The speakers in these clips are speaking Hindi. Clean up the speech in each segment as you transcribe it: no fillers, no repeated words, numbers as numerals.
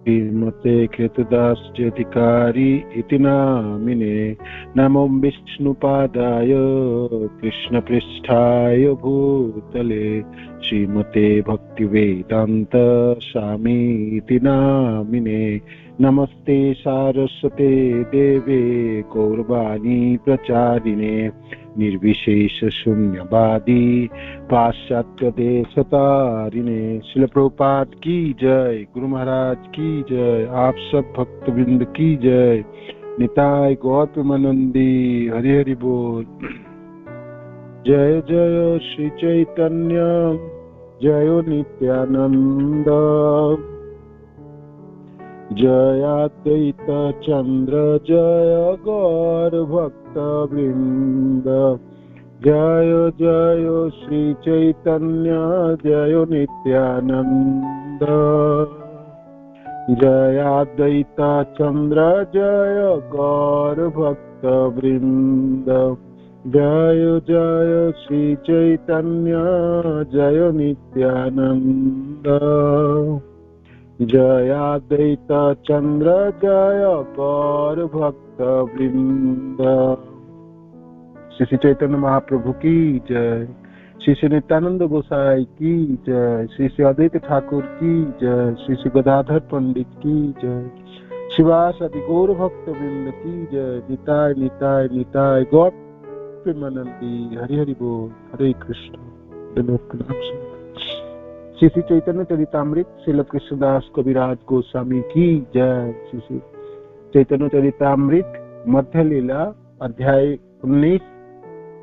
श्रीमते कृतदास्यधिकारी इति नामिने। नमो विष्णुपादाय कृष्णपृष्ठाय भूतले श्रीमते भक्तिवेदान्त स्वामीति नामिने। नमस्ते सारस्वते देवे गौरवाणी प्रचारिणे निर्विशेष शून्यवादी पाश्चात्य देशतारिणे। श्रील प्रभुपाद की जय, गुरु महाराज की जय, आप सब भक्तवृंद की जय। निताय गौर प्रेमानंदी, हरि हरि बोल। जय जय श्री चैतन्य, जय नित्यानंद, जय अद्वैत चंद्र, जय गौर भक्त वृंद। जय जय श्री चैतन्य, जय नित्यानंद, जय अद्वैत चंद्र, जय गौर भक्त वृंद। जय जय श्री चैतन्य, जय नित्यानंद, जय अद्वैत चंद्र, जय गौर भक्त वृंद। श्री चैतन्य महाप्रभु की जय, श्री नित्यानंद गोसाई की जय, श्री अद्वैत ठाकुर की जय, श्री गदाधर पंडित की जय, शिवास आदि गौर भक्त वृंद की जय। निताय निताय निताय गौर प्रेमानंदी, हरि हरि बोल। हरे कृष्ण। श्री चैतन्य चरितामृत श्रील कृष्णदास कविराज गोस्वामी की जय। श्री चैतन्य चरितामृत मध्य लीला अध्याय 19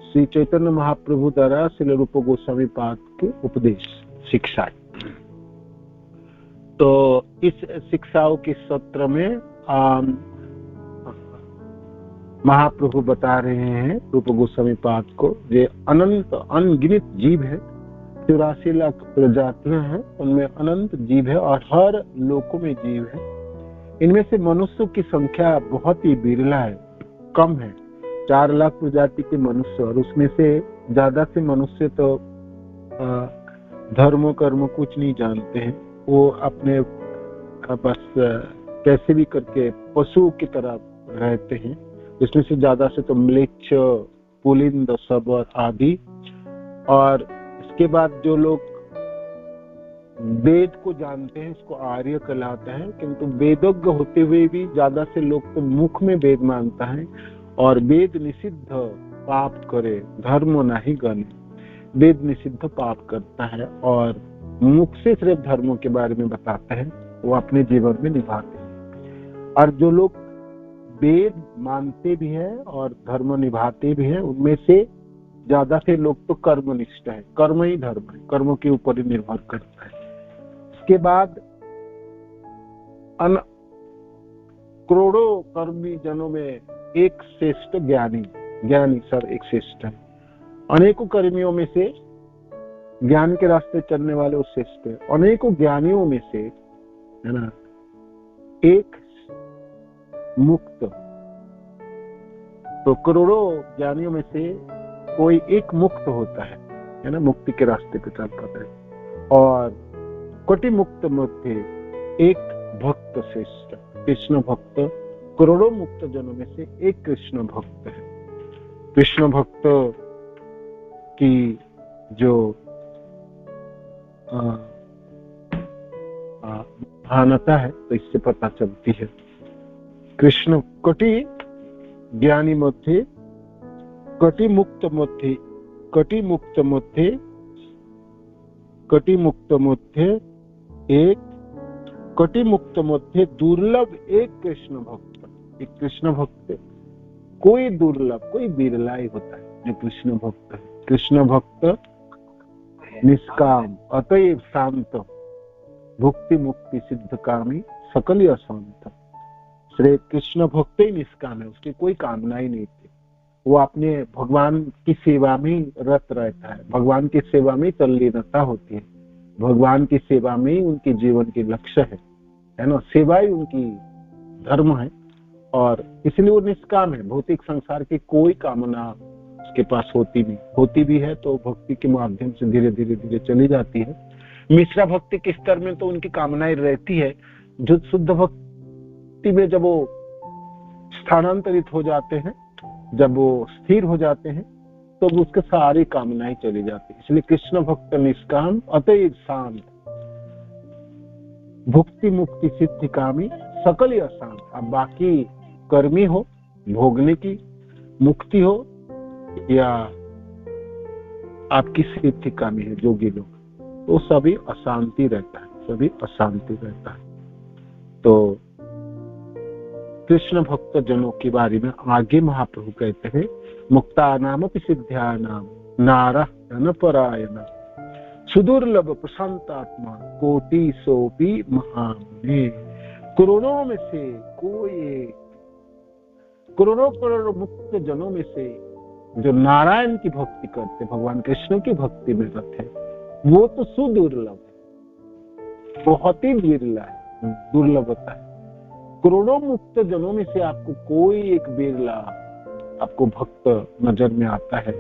श्री चैतन्य महाप्रभु द्वारा श्रील रूप गोस्वामी पाद के उपदेश शिक्षा। तो इस शिक्षाओं के सत्र में महाप्रभु बता रहे हैं रूप गोस्वामी पाद को, ये अनंत अनगिनत जीव है, 84 लाख प्रजातियां हैं, उनमें अनंत जीव है और हर लोकों में जीव है। इनमें से मनुष्यों की संख्या बहुत ही बिरला है, कम है, 4 लाख प्रजाति के मनुष्य, और उसमें से ज्यादा से मनुष्य तो धर्म कर्म कुछ नहीं जानते हैं, वो अपने बस कैसे भी करके पशु की तरह रहते हैं। इसमें से ज्यादा से तो म्लेच्छ, पुलिंद, शबर आदि। और इसके बाद जो लोग वेद को जानते हैं उसको आर्य कहलाता है, किंतु वेदज्ञ होते हुए भी ज्यादा से लोग तो मुख में वेद मानता है और वेद निषिद्ध पाप करे धर्म नहीं गणे। वेद निषिद्ध पाप करता है और मुख से सिर्फ धर्मों के बारे में बताता है, वो अपने जीवन में निभाते हैं। और जो लोग वेद मानते भी हैं और धर्म निभाते भी हैं, उनमें से ज्यादा से लोग तो कर्मनिष्ठ है, कर्म ही धर्म है, कर्मों के ऊपर ही निर्भर करता है। इसके बाद करोड़ों कर्मी जनों में एक श्रेष्ठ ज्ञानी सर एक श्रेष्ठ है। अनेकों कर्मियों में से ज्ञान के रास्ते चलने वाले वो श्रेष्ठ है। अनेकों ज्ञानियों में से है ना एक मुक्त, तो करोड़ों ज्ञानियों में से कोई एक मुक्त होता है ना, मुक्ति के रास्ते पे चल पाता है। और कोटि मुक्त मध्य एक भक्त श्रेष्ठ, कृष्ण भक्त, करोड़ों मुक्त जनों में से एक कृष्ण भक्त है। कृष्ण भक्त की जो महानता है तो इससे पता चलती है। कृष्ण कोटि ज्ञानी मध्य, कोटि मुक्त मध्य, कोटि मुक्त मध्य, कोटि मुक्त मध्य एक, कोटि मुक्त मध्य दुर्लभ एक कृष्ण भक्त। एक कृष्ण भक्त कोई दुर्लभ, कोई बिरला ही होता है जो कृष्ण भक्त है। कृष्ण भक्त निष्काम, अतएव शांत, भुक्ति मुक्ति सिद्ध कामी, सकल अशांत। श्री कृष्ण भक्त ही निष्काम है, उसकी कोई कामना ही नहीं थी। वो अपने भगवान की सेवा में रत रहता है, भगवान की सेवा में तल्लीनता होती है, भगवान की सेवा में ही उनके जीवन की लक्ष्य है ना, सेवा ही उनकी धर्म है। और इसलिए वो निष्काम है, भौतिक संसार की कोई कामना उसके पास होती नहीं, होती भी है तो भक्ति के माध्यम से धीरे धीरे धीरे चली जाती है। मिश्रा भक्ति के स्तर में तो उनकी कामनाएं रहती है, जो शुद्ध भक्ति में जब वो स्थानांतरित हो जाते हैं, जब वो स्थिर हो जाते हैं, तो उसके सारी कामनाएं चली जाती है। इसलिए कृष्ण भक्त निष्काम अतएव शांत, भुक्ति मुक्ति सिद्धि कामी सकल ही अशांत। अब बाकी कर्मी हो, भोगने की मुक्ति हो, या आपकी सिद्धि कामी है जोगी लोग, तो सभी अशांति रहता है, सभी अशांति रहता है। तो कृष्ण भक्त जनों के बारे में आगे महाप्रभु कहते हैं, मुक्ता नाम सिद्ध्या नाम नारः धनपरायण सुदुर्लभ प्रशांतात्मा कोटि सोपी महामुनि। करोड़ों में से कोई, करोड़ों करोड़ मुक्त जनों में से जो नारायण की भक्ति करते, भगवान कृष्ण की भक्ति में रत है, वो तो सुदुर्लभ है, बहुत ही विरला है, दुर्लभता है। करोड़ों मुक्त जनों में से आपको कोई एक बिरला आपको भक्त नजर में आता है,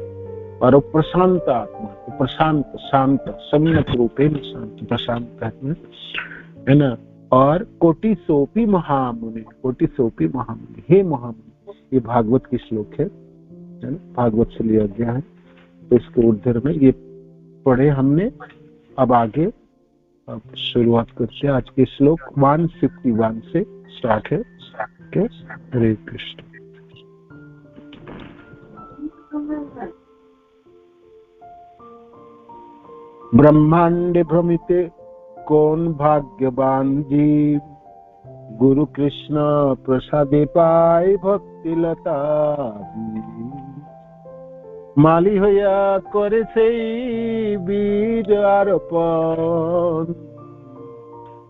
और वो प्रशांत आत्मा, प्रशांत शांत सम्यक रूपे में शांत प्रशांत है ना। और कोटि सोपी महामुनि, कोटि सोपी महामुनि, हे महामुनि, ये भागवत की श्लोक है ना, भागवत से लिया गया है। तो इसके ऊर्ध्व में ये पढ़े हमने। अब आगे अब शुरुआत करते हैं। आज के श्लोक 151 से स्टार्ट है। हरे कृष्ण। ब्रह्मांडे भ्रमिते कौन भाग्यवान जीव, गुरु कृष्ण प्रसादे पाए भक्ति लता। माली हइया करे सेई बीज आरोपण,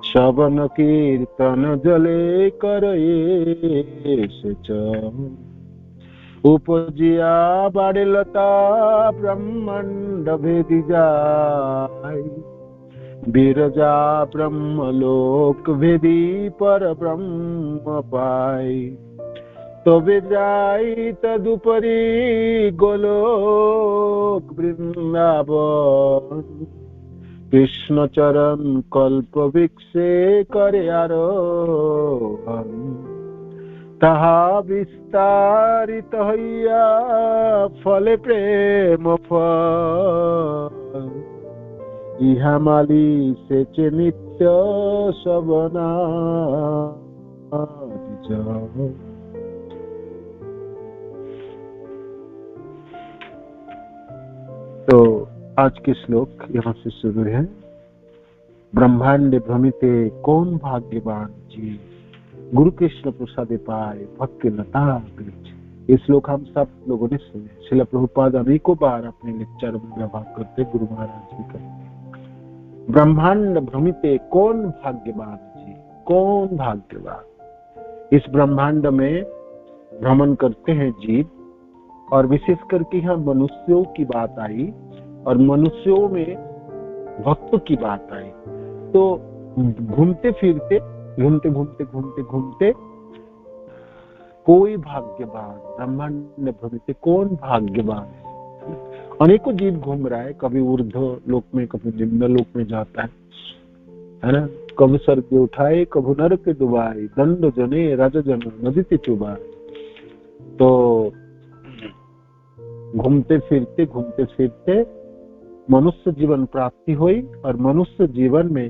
श्रवण कीर्तन जले करे सेचन। उपजिया बाड़े लता ब्रह्मांड भेदी जाय, बिरजा ब्रह्मलोक भेदी पर ब्रह्म पाय। तबे जाई तदुपरि गोलोक वृंदावन, कृष्ण चरण कल्प वृक्षे करे आरोहण। तहा विस्तारित हइया फले प्रेम फल, इहा माली सेचे नित्य सबना जाओ। तो आज के श्लोक यहाँ से शुरू है। ब्रह्मांड भ्रमिते कौन भाग्यवान जी, गुरु कृष्ण प्रसादे पाए भक्ति लता बीज। ये श्लोक हम सब लोगों ने सुने। श्रील प्रभुपाद अनेकों बार अपने लेक्चर में व्यवहार करते, गुरु महाराज भी करते। ब्रह्मांड भ्रमिते कौन भाग्यवान जी, कौन भाग्यवान। इस ब्रह्मांड में भ्रमण करते हैं जीव, और विशेष करके यहाँ मनुष्यों की बात आई, और मनुष्यों में भक्त की बात आई। तो घूमते फिरते, घूमते घूमते घूमते घूमते कोई भाग्यवान, ब्रह्मांड भ्रमिते कौन भाग्यवान है। अनेकों जीव घूम रहा है, कभी ऊर्ध्व लोक में, कभी निम्न लोक में जाता है ना। कभी स्वर्ग उठाए, कभी नरक डुबाए, दंड जने राजा जन नदी चुबाए। तो घूमते फिरते मनुष्य जीवन प्राप्ति हुई, और मनुष्य जीवन में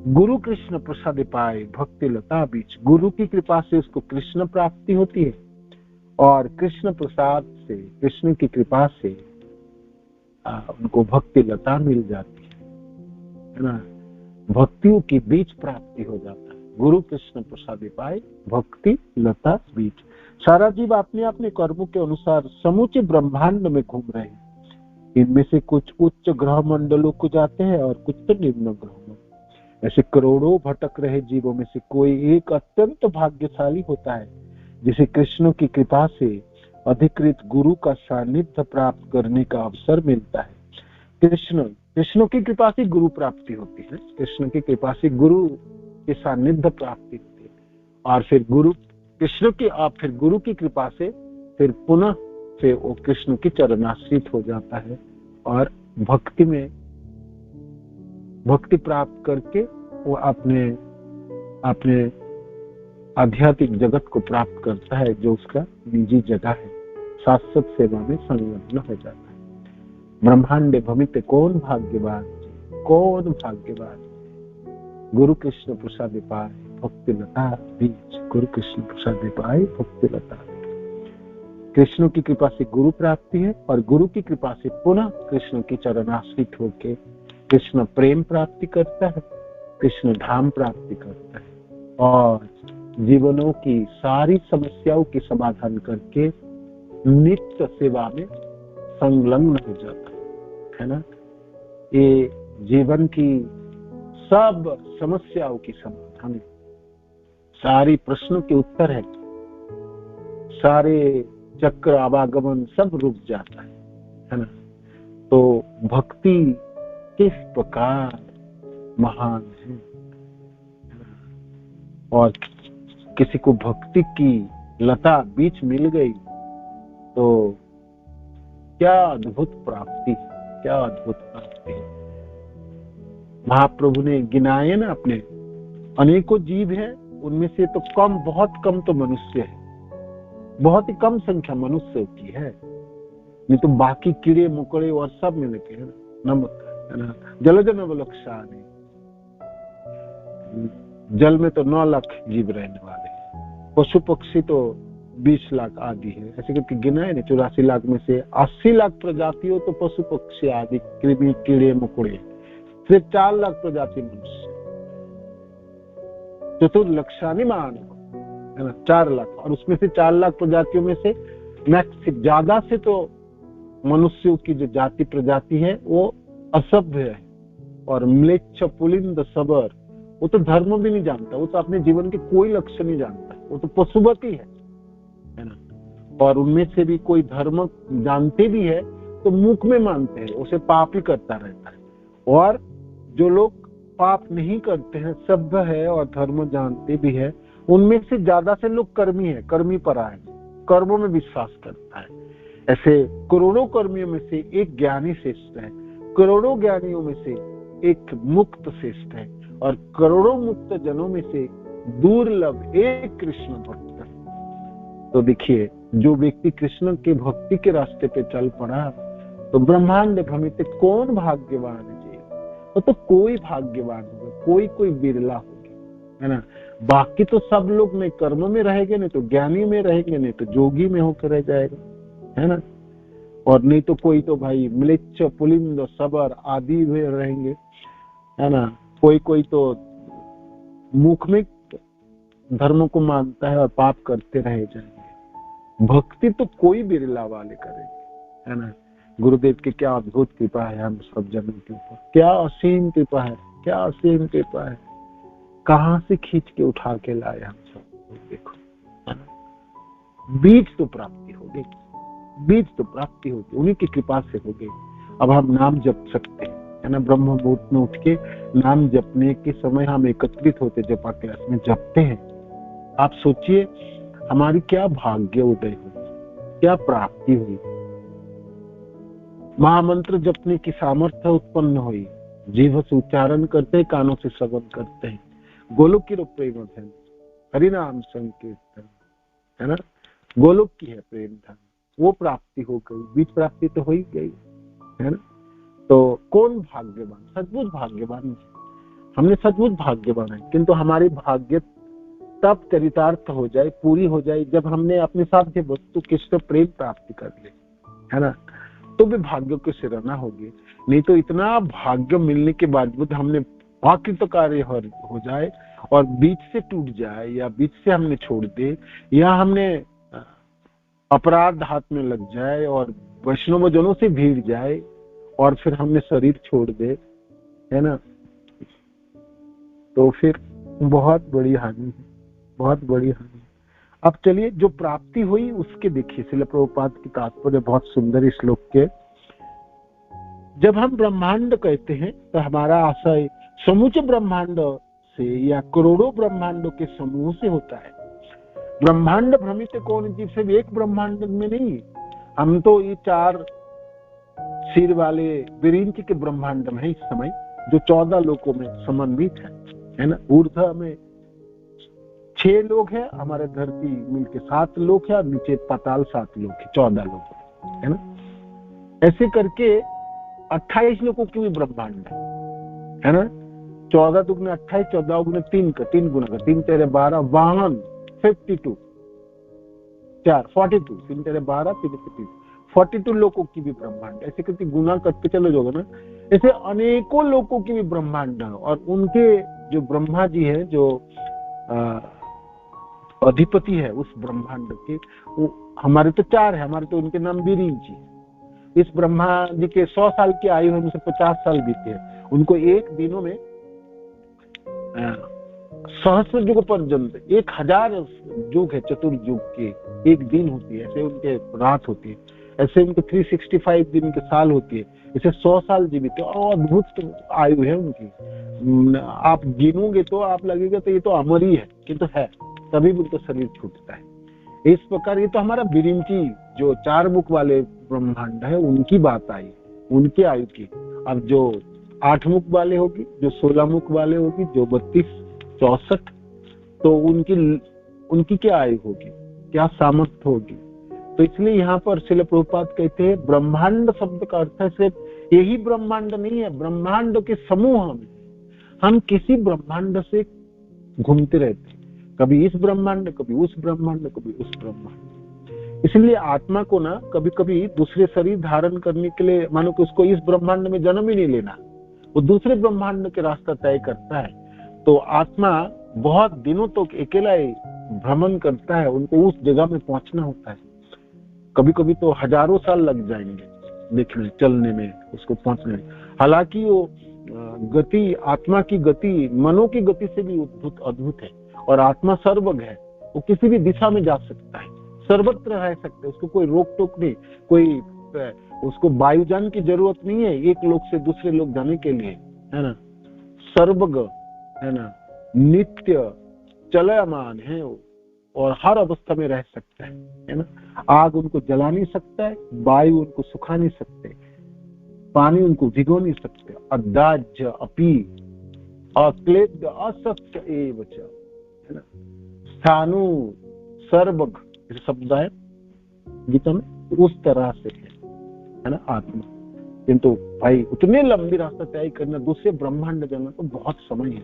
गुरु कृष्ण प्रसाद पाए भक्ति लता बीच। गुरु की कृपा से उसको कृष्ण प्राप्ति होती है, और कृष्ण प्रसाद से, कृष्ण की कृपा से उनको भक्ति लता मिल जाती है ना। भक्तियों की बीच प्राप्ति हो जाता है। गुरु कृष्ण प्रसाद पाए भक्ति लता बीच। सारा जीव अपने अपने कर्मों के अनुसार समूचे ब्रह्मांड में घूम रहे हैं। इनमें से कुछ उच्च ग्रह मंडलों को जाते हैं, और कुछ तो निम्न ग्रह में। ऐसे करोड़ों भटक रहे जीवों में से कोई एक अत्यंत भाग्यशाली होता है, जिसे कृष्ण की कृपा से अधिकृत गुरु का सानिध्य प्राप्त करने का अवसर मिलता है। कृष्ण की कृपा से गुरु प्राप्ति होती है, कृष्ण की कृपा से गुरु के सानिध्य प्राप्ति होती है, और फिर गुरु की कृपा से फिर पुनः से वो कृष्ण की चरणाश्रित हो जाता है, और भक्ति प्राप्त करके वो अपने अपने आध्यात्मिक जगत को प्राप्त करता है, जो उसका निजी जगह है, शाश्वत सेवा में संलग्न हो जाता है। ब्रह्मांड भमित कौन भाग्यवान, कौन भाग्यवान। गुरु कृष्ण प्रसाद पाए भक्ति लता बीच, गुरु कृष्ण प्रसाद पाए भक्ति लता। कृष्ण की कृपा से गुरु प्राप्ति है, और गुरु की कृपा से पुनः कृष्ण की चरणाश्रित होके कृष्ण प्रेम प्राप्ति करता है, कृष्ण धाम प्राप्ति करता है, और जीवनों की सारी समस्याओं की समाधान करके नित्य सेवा में संलग्न हो जाता है ना। ये जीवन की सब समस्याओं की समाधान है, सारी प्रश्नों के उत्तर है, सारे चक्र आवागमन सब रुक जाता है ना। तो भक्ति किस प्रकार महान है, और किसी को भक्ति की लता बीच मिल गई तो क्या अद्भुत प्राप्ति, क्या अद्भुत प्राप्ति। महाप्रभु ने गिनाए ना अपने, अनेकों जीव है, उनमें से तो कम, बहुत कम तो मनुष्य है, बहुत ही कम संख्या मनुष्य की है, नहीं तो बाकी कीड़े मकोड़े और सब मिल के है ना, नमक है ना, जलज नवलक्षाने, जल में तो 9 लाख जीव रहने वाले हैं, पशु पक्षी तो 20 लाख आदि है, ऐसे करके गिनाए ना। 84 लाख में से 80 लाख प्रजातियों तो पशु पक्षी आदि, कृमि कीड़े मकोड़े, सिर्फ 4 लाख प्रजाति मनुष्य, चतुर्लक्षानि मानव है ना, 4 लाख, और उसमें से 4 लाख प्रजातियों में से मैक्सिमम ज्यादा से तो मनुष्यों की जो जाति प्रजाति है वो असभ्य है, और म्लेच्छ पुलिंद सबर, वो तो धर्म भी नहीं जानता, वो तो अपने जीवन के कोई लक्ष्य नहीं जानता, वो तो पशुवती है ना। और उनमें से भी कोई धर्म जानते भी है तो मुख में मानते हैं, उसे पाप ही करता रहता है। और जो लोग पाप नहीं करते हैं, सभ्य है और धर्म जानते भी है, उनमें से ज्यादा से लोग कर्मी है, कर्मी परायण, कर्मों में विश्वास करता है। ऐसे करोड़ों कर्मियों में से एक ज्ञानी श्रेष्ठ है, करोड़ों ज्ञानियों में से एक मुक्त श्रेष्ठ है, और करोड़ों मुक्त जनों में से दुर्लभ एक कृष्ण भक्त है। तो देखिए, जो व्यक्ति कृष्ण के भक्ति के रास्ते पे चल पड़ा तो ब्रह्मांड भ्रमित कौन भाग्यवान है जी, वो तो कोई भाग्यवान होगा, कोई बिरला होगा है ना। बाकी तो सब लोग नहीं कर्म में रहेंगे, नहीं तो ज्ञानी में रहेंगे, नहीं तो जोगी में होकर रह जाएगा है ना, और नहीं तो कोई तो भाई म्लेच्छ पुलिंद सबर आदि में रहेंगे है ना। कोई तो मुख में धर्म को मानता है और पाप करते रह जाएंगे। भक्ति तो कोई बिरला वाले करेंगे है ना। गुरुदेव की क्या अद्भुत कृपा है हम सब जनों के ऊपर, क्या असीम कृपा है, क्या असीम कृपा है। कहां से खींच के उठा के लाए हम सब, देखो है ना। बीज तो प्राप्ति होगी, बीज तो प्राप्ति होगी, उन्हीं की कृपा से होगी। अब हम नाम जप सकते हैं है ना, ब्रह्म मुहूर्त में उठ के नाम जपने के समय हम एकत्रित होते जपा क्लास में जपते हैं। आप सोचिए हमारी क्या भाग्य उदय हुई, क्या प्राप्ति हुई। महामंत्र जपने की सामर्थ्य उत्पन्न हुई, जीभ से उच्चारण करते, कानों से श्रवण करते हैं। गोलोक की प्रेम धन, हरिनाम संकीर्तन है ना, गोलोक की है प्रेम धन, वो प्राप्ति हो गई, बीज प्राप्ति तो हो ही गई है ना। तो कौन भाग्यवान, सचमुच भाग्यवान, हमने सचमुच भाग्यवान है। किंतु हमारी भाग्य तब चरितार्थ हो जाए, पूरी हो जाए, जब हमने अपने साथ वस्तु कृष्ण प्रेम प्राप्ति कर ले है ना, तो भी भाग्य की सराहना होगी। नहीं तो इतना भाग्य मिलने के बावजूद हमने अकृत कार्य हो जाए और बीच से टूट जाए, या बीच से हमने छोड़ दे, या हमने अपराध हाथ में लग जाए और वैष्णव जनों से भीड़ जाए और फिर हमने शरीर छोड़ दे है ना, तो फिर बहुत बड़ी हानि है, बहुत बड़ी हानि। अब चलिए जो प्राप्ति हुई उसके देखिए, श्रील प्रभुपाद की तात्पर्य बहुत सुंदर श्लोक के। जब हम ब्रह्मांड कहते हैं तो हमारा आशय समूचे ब्रह्मांड से या करोड़ों ब्रह्मांडों के समूह से होता है। ब्रह्मांड भ्रमित कौन जीव से एक ब्रह्मांड में नहीं, हम तो ये 4 सिर वाले विरिंच के ब्रह्मांड में है इस समय, जो 14 लोकों में समन्वित है ना। ऊर्ध्व में 6 लोग हैं, हमारे धरती मिलके 7 लोग हैं, और नीचे पाताल 7 लोग है, 14 लोग है ना। ऐसे करके 28 लोगों की भी ब्रह्मांड है ना। 14 दुगने 28, 14 गुने 3 का 3 गुना का 3 तेरे 12, वाहन 52, 4 42, 3 तेरे 12, 3 के 3, 42 लोगों की भी ब्रह्मांड। ऐसे करके गुना करके चलो जोगे ना, ऐसे अनेकों लोगों की भी ब्रह्मांड है। और उनके जो ब्रह्मा जी है, जो अधिपति है उस ब्रह्मांड के, वो हमारे तो 4 है, हमारे तो उनके नाम बीरिन जी। इस ब्रह्मा जी के 100 साल की आयु है, उनसे 50 साल बीते हैं। उनको एक दिनों में सहस्र युग पर्यंत 1000 युग है, चतुर्युग के एक दिन होती है, ऐसे उनके रात होती है, ऐसे उनके 365 दिन के साल होती है, ऐसे 100 साल जीवित है। और अद्भुत आयु है उनकी। आप गिनोगे तो आप लगेगा तो ये तो अमर ही है, किंतु है, तभी उनका शरीर छूटता है। इस प्रकार ये तो हमारा बिरिंची जो 4 मुख वाले ब्रह्मांड है उनकी बात आई, उनकी आयु की। अब जो 8 मुख वाले होगी, जो 16 मुख वाले होगी, जो 32, 64, तो उनकी क्या आयु होगी, क्या सामर्थ्य होगी। तो इसलिए यहाँ पर श्रील प्रभुपाद कहते हैं ब्रह्मांड शब्द का अर्थ है सिर्फ यही ब्रह्मांड नहीं है, ब्रह्मांड के समूह में हम किसी ब्रह्मांड से घूमते रहते हैं, कभी इस ब्रह्मांड, कभी उस ब्रह्मांड, कभी उस ब्रह्मांड। इसलिए आत्मा को ना कभी कभी दूसरे शरीर धारण करने के लिए, मानो कि उसको इस ब्रह्मांड में जन्म ही नहीं लेना, वो दूसरे ब्रह्मांड के रास्ता तय करता है। तो आत्मा बहुत दिनों तक तो अकेला ही भ्रमण करता है, उनको उस जगह में पहुंचना होता है। कभी कभी तो हजारों साल लग जाएंगे देखने चलने में, उसको पहुंचने में। हालांकि वो गति, आत्मा की गति मनो की गति से भी अद्भुत है। और आत्मा सर्वज्ञ है, वो किसी भी दिशा में जा सकता है, सर्वत्र रह सकता है, उसको कोई रोक टोक नहीं, कोई उसको वायुयान की जरूरत नहीं है एक लोक से दूसरे लोक जाने के लिए, है ना। सर्वज्ञ है ना, नित्य चलमान है और हर अवस्था में रह सकता है ना। आग उनको जला नहीं सकता है, वायु उनको सुखा नहीं सकते, पानी उनको भिगो नहीं सकते। अदाज्य अपी अक्लेद असत्य एव च, है ना। स्थानु सर्वज्ञ शब्द है गीता में, उस तरह से है ना आत्मा। किंतु भाई उतने लंबी रास्ता तय करना, दूसरे ब्रह्मांड जाना तो बहुत समय है,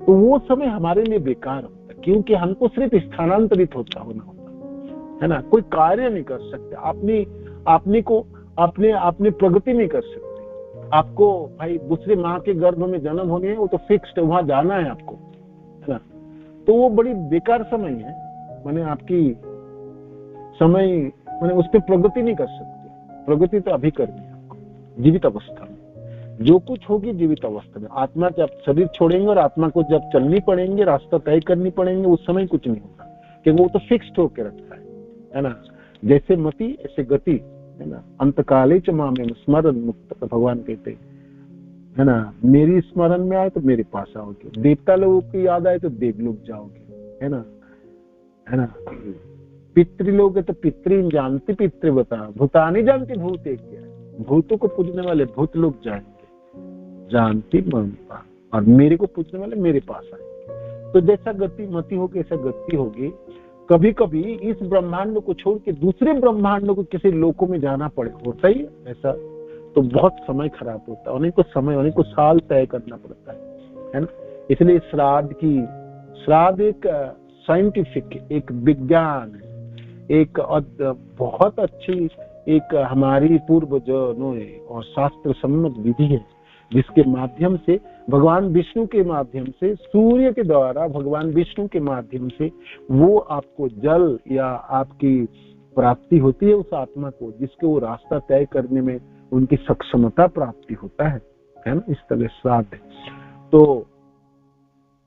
तो वो समय हमारे लिए बेकार होता है, क्योंकि हमको सिर्फ स्थानांतरित होना होता है ना। कोई कार्य नहीं कर सकते, अपने प्रगति नहीं कर सकते। आपको भाई दूसरे माँ के गर्भ में जन्म होने है, वो तो फिक्स्ड, वहां जाना है आपको, है ना। तो वो बड़ी बेकार समय है, मैंने आपकी समय मैंने उस पर प्रगति नहीं कर सकते। प्रगति तो अभी करनी है आपको, जीवित अवस्था में जो कुछ होगी, जीवित अवस्था में। आत्मा जब शरीर छोड़ेंगे और आत्मा को जब चलनी पड़ेंगे, रास्ता तय करनी पड़ेंगे, उस समय कुछ नहीं होगा, क्योंकि वो तो फिक्स्ड होकर रखा है ना। जैसे मति ऐसे गति, है ना। अंतकाले च मामेन स्मरण मुक्त, भगवान कहते है ना। मेरी स्मरण में आए तो मेरे पास आओगे, देवता लोगों की याद आए तो देवलोक जाओगे, है ना। पितृलोक है तो पितृ जानती पितृ बता, भूतानी जानती भूत एक क्या है। भूतों को पूजने वाले भूत लोग जानती ममता, और मेरे को पूछने वाले मेरे पास आए। तो जैसा गति मति होगी ऐसा गति होगी। कभी कभी इस ब्रह्मांड को छोड़ के दूसरे ब्रह्मांड को किसी लोकों में जाना पड़े, होता ही ऐसा, तो बहुत समय खराब होता है, उन्हीं को साल तय करना पड़ता है ना। इसलिए श्राद्ध एक साइंटिफिक, एक विज्ञान है, एक बहुत अच्छी एक हमारी पूर्वजों और शास्त्र सम्मत विधि है, जिसके माध्यम से भगवान विष्णु के माध्यम से, सूर्य के द्वारा भगवान विष्णु के माध्यम से वो आपको जल या आपकी प्राप्ति होती है उस आत्मा को, जिसके वो रास्ता तय करने में उनकी सक्षमता प्राप्ति होता है ना। इस तरह श्राद्ध है। तो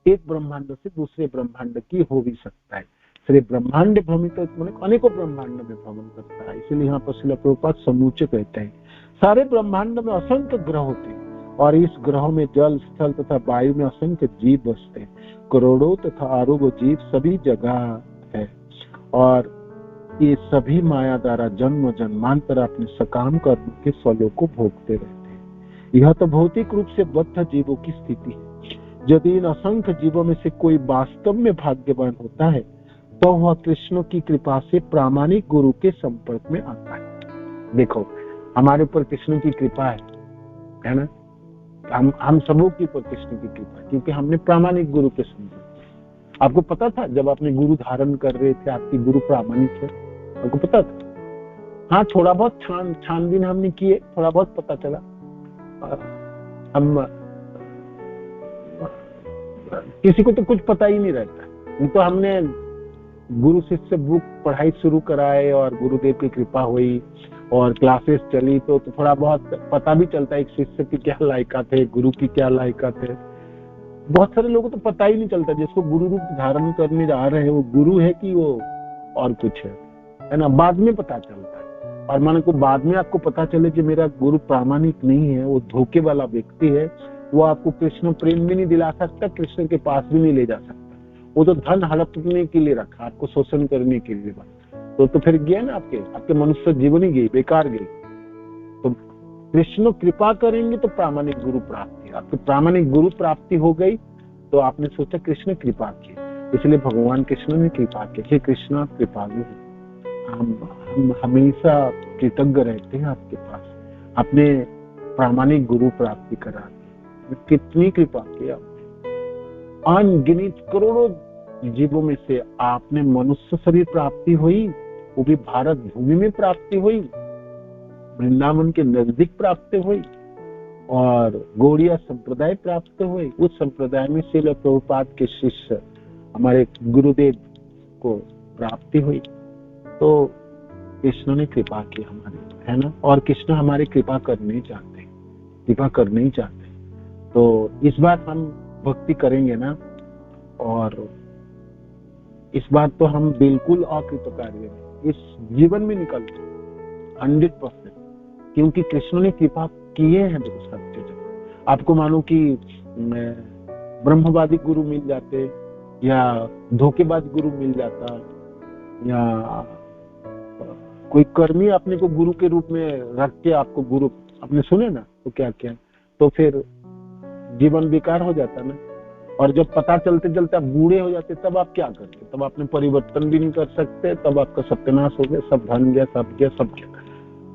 एक ब्रह्मांड से दूसरे ब्रह्मांड की हो भी सकता है। सिर्फ ब्रह्मांड भ्रमित अनेकों ब्रह्मांड में भ्रमण करता है। इसलिए यहाँ पर श्रील प्रभुपाद समूचे कहते हैं सारे ब्रह्मांड में असंख्य ग्रह होते हैं, और इस ग्रहों में जल, स्थल तथा वायु में असंख्य जीव बसते हैं। करोड़ों तथा अरबों जीव सभी जगह है, और ये सभी माया द्वारा जन्म जन्मांतर अपने सकाम कर्म के फलों को भोगते रहते हैं। यह तो भौतिक रूप से बद्ध जीवों की स्थिति है। यदि इन असंख्य जीवों में से कोई वास्तव में भाग्यवान होता है तो वह कृष्ण की कृपा से प्रामाणिक गुरु के संपर्क में आता है। देखो, हमारे ऊपर कृष्ण की कृपा है ना, हम सबों के ऊपर कृष्ण की कृपा, क्योंकि हमने प्रामाणिक गुरु के संपर्क। आपको पता था जब आपने गुरु धारण कर रहे थे आपकी गुरु प्रामाणिक है? आपको पता था? हाँ, थोड़ा बहुत छानबीन हमने किए, थोड़ा बहुत पता चला। हम किसी को तो कुछ पता ही नहीं रहता, तो हमने गुरु शिष्य बुक पढ़ाई शुरू कराए और गुरुदेव की कृपा हुई और क्लासेस चली तो थोड़ा बहुत पता भी चलता है एक शिष्य की क्या लायकात है, गुरु की क्या लायकात है। बहुत सारे लोगों को तो पता ही नहीं चलता, जिसको गुरु रूप धारण करने जा रहे हैं वो गुरु है कि वो और कुछ है ना, बाद में पता चलता है। और मानो को बाद में आपको पता चले कि मेरा गुरु प्रामाणिक नहीं है, वो धोखे वाला व्यक्ति है, वो आपको कृष्ण प्रेम भी नहीं दिला सकता, कृष्ण के पास भी नहीं ले जा सकता, वो तो धन हड़पने के लिए रखा, आपको शोषण करने के लिए। तो फिर गया ना, आपके मनुष्य जीवन ही गई, बेकार गई। तो कृष्ण कृपा करेंगे तो प्रामाणिक गुरु प्राप्ति, आपकी प्रामाणिक गुरु प्राप्ति हो गई तो आपने सोचा कृष्ण कृपा की, इसलिए भगवान कृष्ण ने कृपा की। हे कृष्ण कृपालु, हम हमेशा कृतज्ञ रहते हैं आपके पास, आपने प्रामाणिक गुरु प्राप्ति करा दी, कितनी कृपा की आपने। अनगिनत करोड़ों जीवों में से आपने मनुष्य शरीर प्राप्ति हुई, वो भी भारत भूमि में प्राप्ति हुई, वृंदावन के नजदीक प्राप्ति हुई, और गौड़िया संप्रदाय प्राप्त हुए। उस संप्रदाय में श्रील प्रभुपाद के शिष्य हमारे गुरुदेव को प्राप्ति हुई। तो कृष्ण ने कृपा की हमारी, है ना, और कृष्ण हमारी कृपा करनी चाहते, कृपा करना ही चाहते। तो इस बार हम भक्ति करेंगे ना, और इस बार तो हम बिल्कुल अकृतकार्य हैं, इस जीवन में निकल 100%, क्योंकि कृष्ण ने कृपा किए हैं। देखो सत्य, जब आपको मानो कि ब्रह्मवादी गुरु मिल जाते या धोखेबाज गुरु मिल जाता या कोई कर्मी अपने को गुरु के रूप में रख के आपको गुरु आपने सुने ना, तो क्या क्या, तो फिर जीवन बेकार हो जाता ना। और जब पता चलते चलते आप बूढ़े हो जाते तब आप क्या करते? तब आपने परिवर्तन भी नहीं कर सकते, तब आपका सत्यानाश हो गया, सब धन गया, सब गया, सब गया,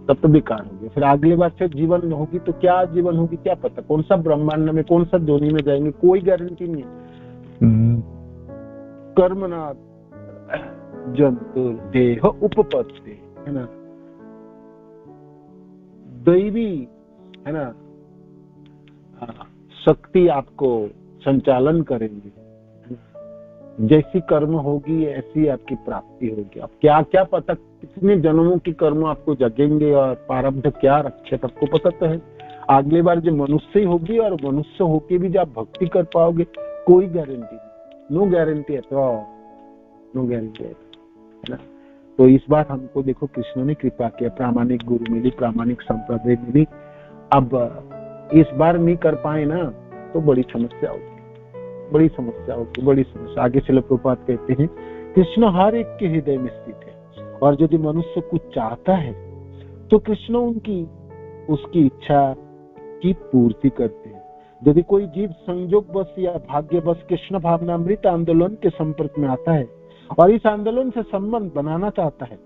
तब तो बेकार हो गया। फिर अगली बार फिर जीवन होगी तो क्या जीवन होगी क्या पता, कौन सा ब्रह्मांड में कौन सा जोनी में जाएंगे, कोई गारंटी नहीं है। कर्मना जंतु देह उपपत्ति, है ना, दैवी, है ना, शक्ति आपको संचालन करेंगे, जैसी कर्म होगी ऐसी आपकी प्राप्ति होगी। अब क्या क्या पता कितने जन्मों की कर्म आपको जगेंगे और प्रारब्ध क्या रखे, सबको पता तो है। अगली बार जो मनुष्य ही होगी और मनुष्य होके भी जब आप भक्ति कर पाओगे, कोई गारंटी नहीं, नो गारंटी है, तो नो गारंटी है ना। तो इस बार हमको देखो कृष्ण ने कृपा किया, प्रामाणिक गुरु मिली, प्रामाणिक संप्रदाय मिली। अब इस बार नहीं कर पाए ना तो बड़ी समस्या होगी, बड़ी समस्या होगी, बड़ी समस्या। आगे श्रील प्रभुपाद कहते हैं कृष्ण हर एक के हृदय में स्थित है, और यदि मनुष्य कुछ चाहता है तो कृष्ण उसकी इच्छा की पूर्ति करते हैं। यदि कोई जीव संयोगवश या भाग्यवश कृष्ण भावनामृत आंदोलन के संपर्क में आता है और इस आंदोलन से संबंध बनाना चाहता है,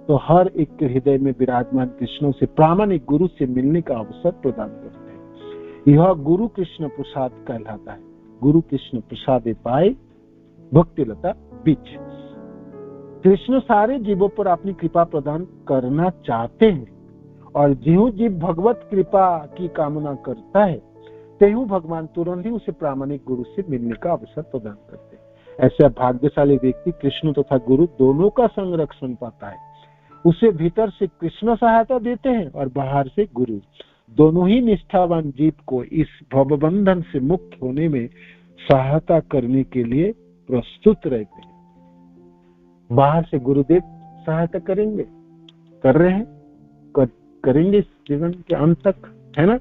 तो हर एक के हृदय में विराजमान कृष्ण से प्रामाणिक गुरु से मिलने का अवसर प्रदान करते हैं। यह गुरु कृष्ण प्रसाद कहलाता है। गुरु कृष्ण प्रसाद पाए भक्ति लता बीच। कृष्ण सारे जीवों पर अपनी कृपा प्रदान करना चाहते हैं, और ज्यों जीव भगवत कृपा की कामना करता है त्यों भगवान तुरंत ही उसे प्रामाणिक गुरु से मिलने का अवसर प्रदान करते हैं। ऐसा भाग्यशाली व्यक्ति कृष्ण तथा गुरु दोनों का संरक्षण पाता है। उसे भीतर से कृष्ण सहायता देते हैं और बाहर से गुरु, दोनों ही निष्ठावान जीव को इस भवबंधन से मुक्त होने में सहायता करने के लिए प्रस्तुत रहते हैं। बाहर से गुरुदेव सहायता करेंगे, कर रहे हैं, करेंगे इस जीवन के अंत तक, है ना।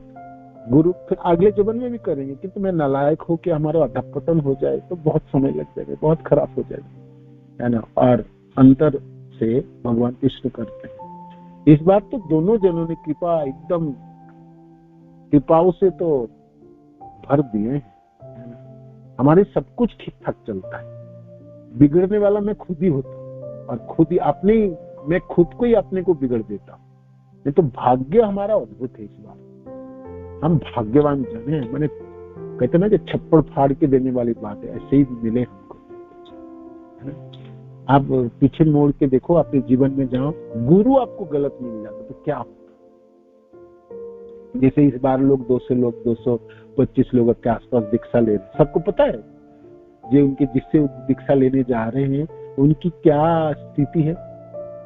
गुरु फिर अगले जीवन में भी करेंगे, किंतु मैं नालायक हो कि हमारा अधःपतन हो जाए तो बहुत समय लग जाएगा, बहुत खराब हो जाएगा, है ना। और अंतर से भगवान कृष्ण करते हैं। इस बार तो दोनों जनों ने कृपा एकदम कृपाओं से तो भर दिए हैं, हमारे सब कुछ ठीक ठाक चलता है। बिगड़ने वाला मैं खुद ही होता हूँ और खुद ही मैं खुद को ही अपने को बिगड़ देता हूँ। नहीं तो भाग्य हमारा अद्भुत है। इस बार हम भाग्यवान जन हैं। मैंने कहते ना कि छप्पड़ फाड़ के देने वाली बात है, ऐसे ही मिले हमको, है ना। आप पीछे मोड़ के देखो, अपने जीवन में जाओ, गुरु आपको गलत मिल जाता तो क्या होता। जैसे इस बार 225 लोग के आसपास दीक्षा ले रहे, सबको पता है जो उनके जिससे दीक्षा लेने जा रहे हैं उनकी क्या स्थिति है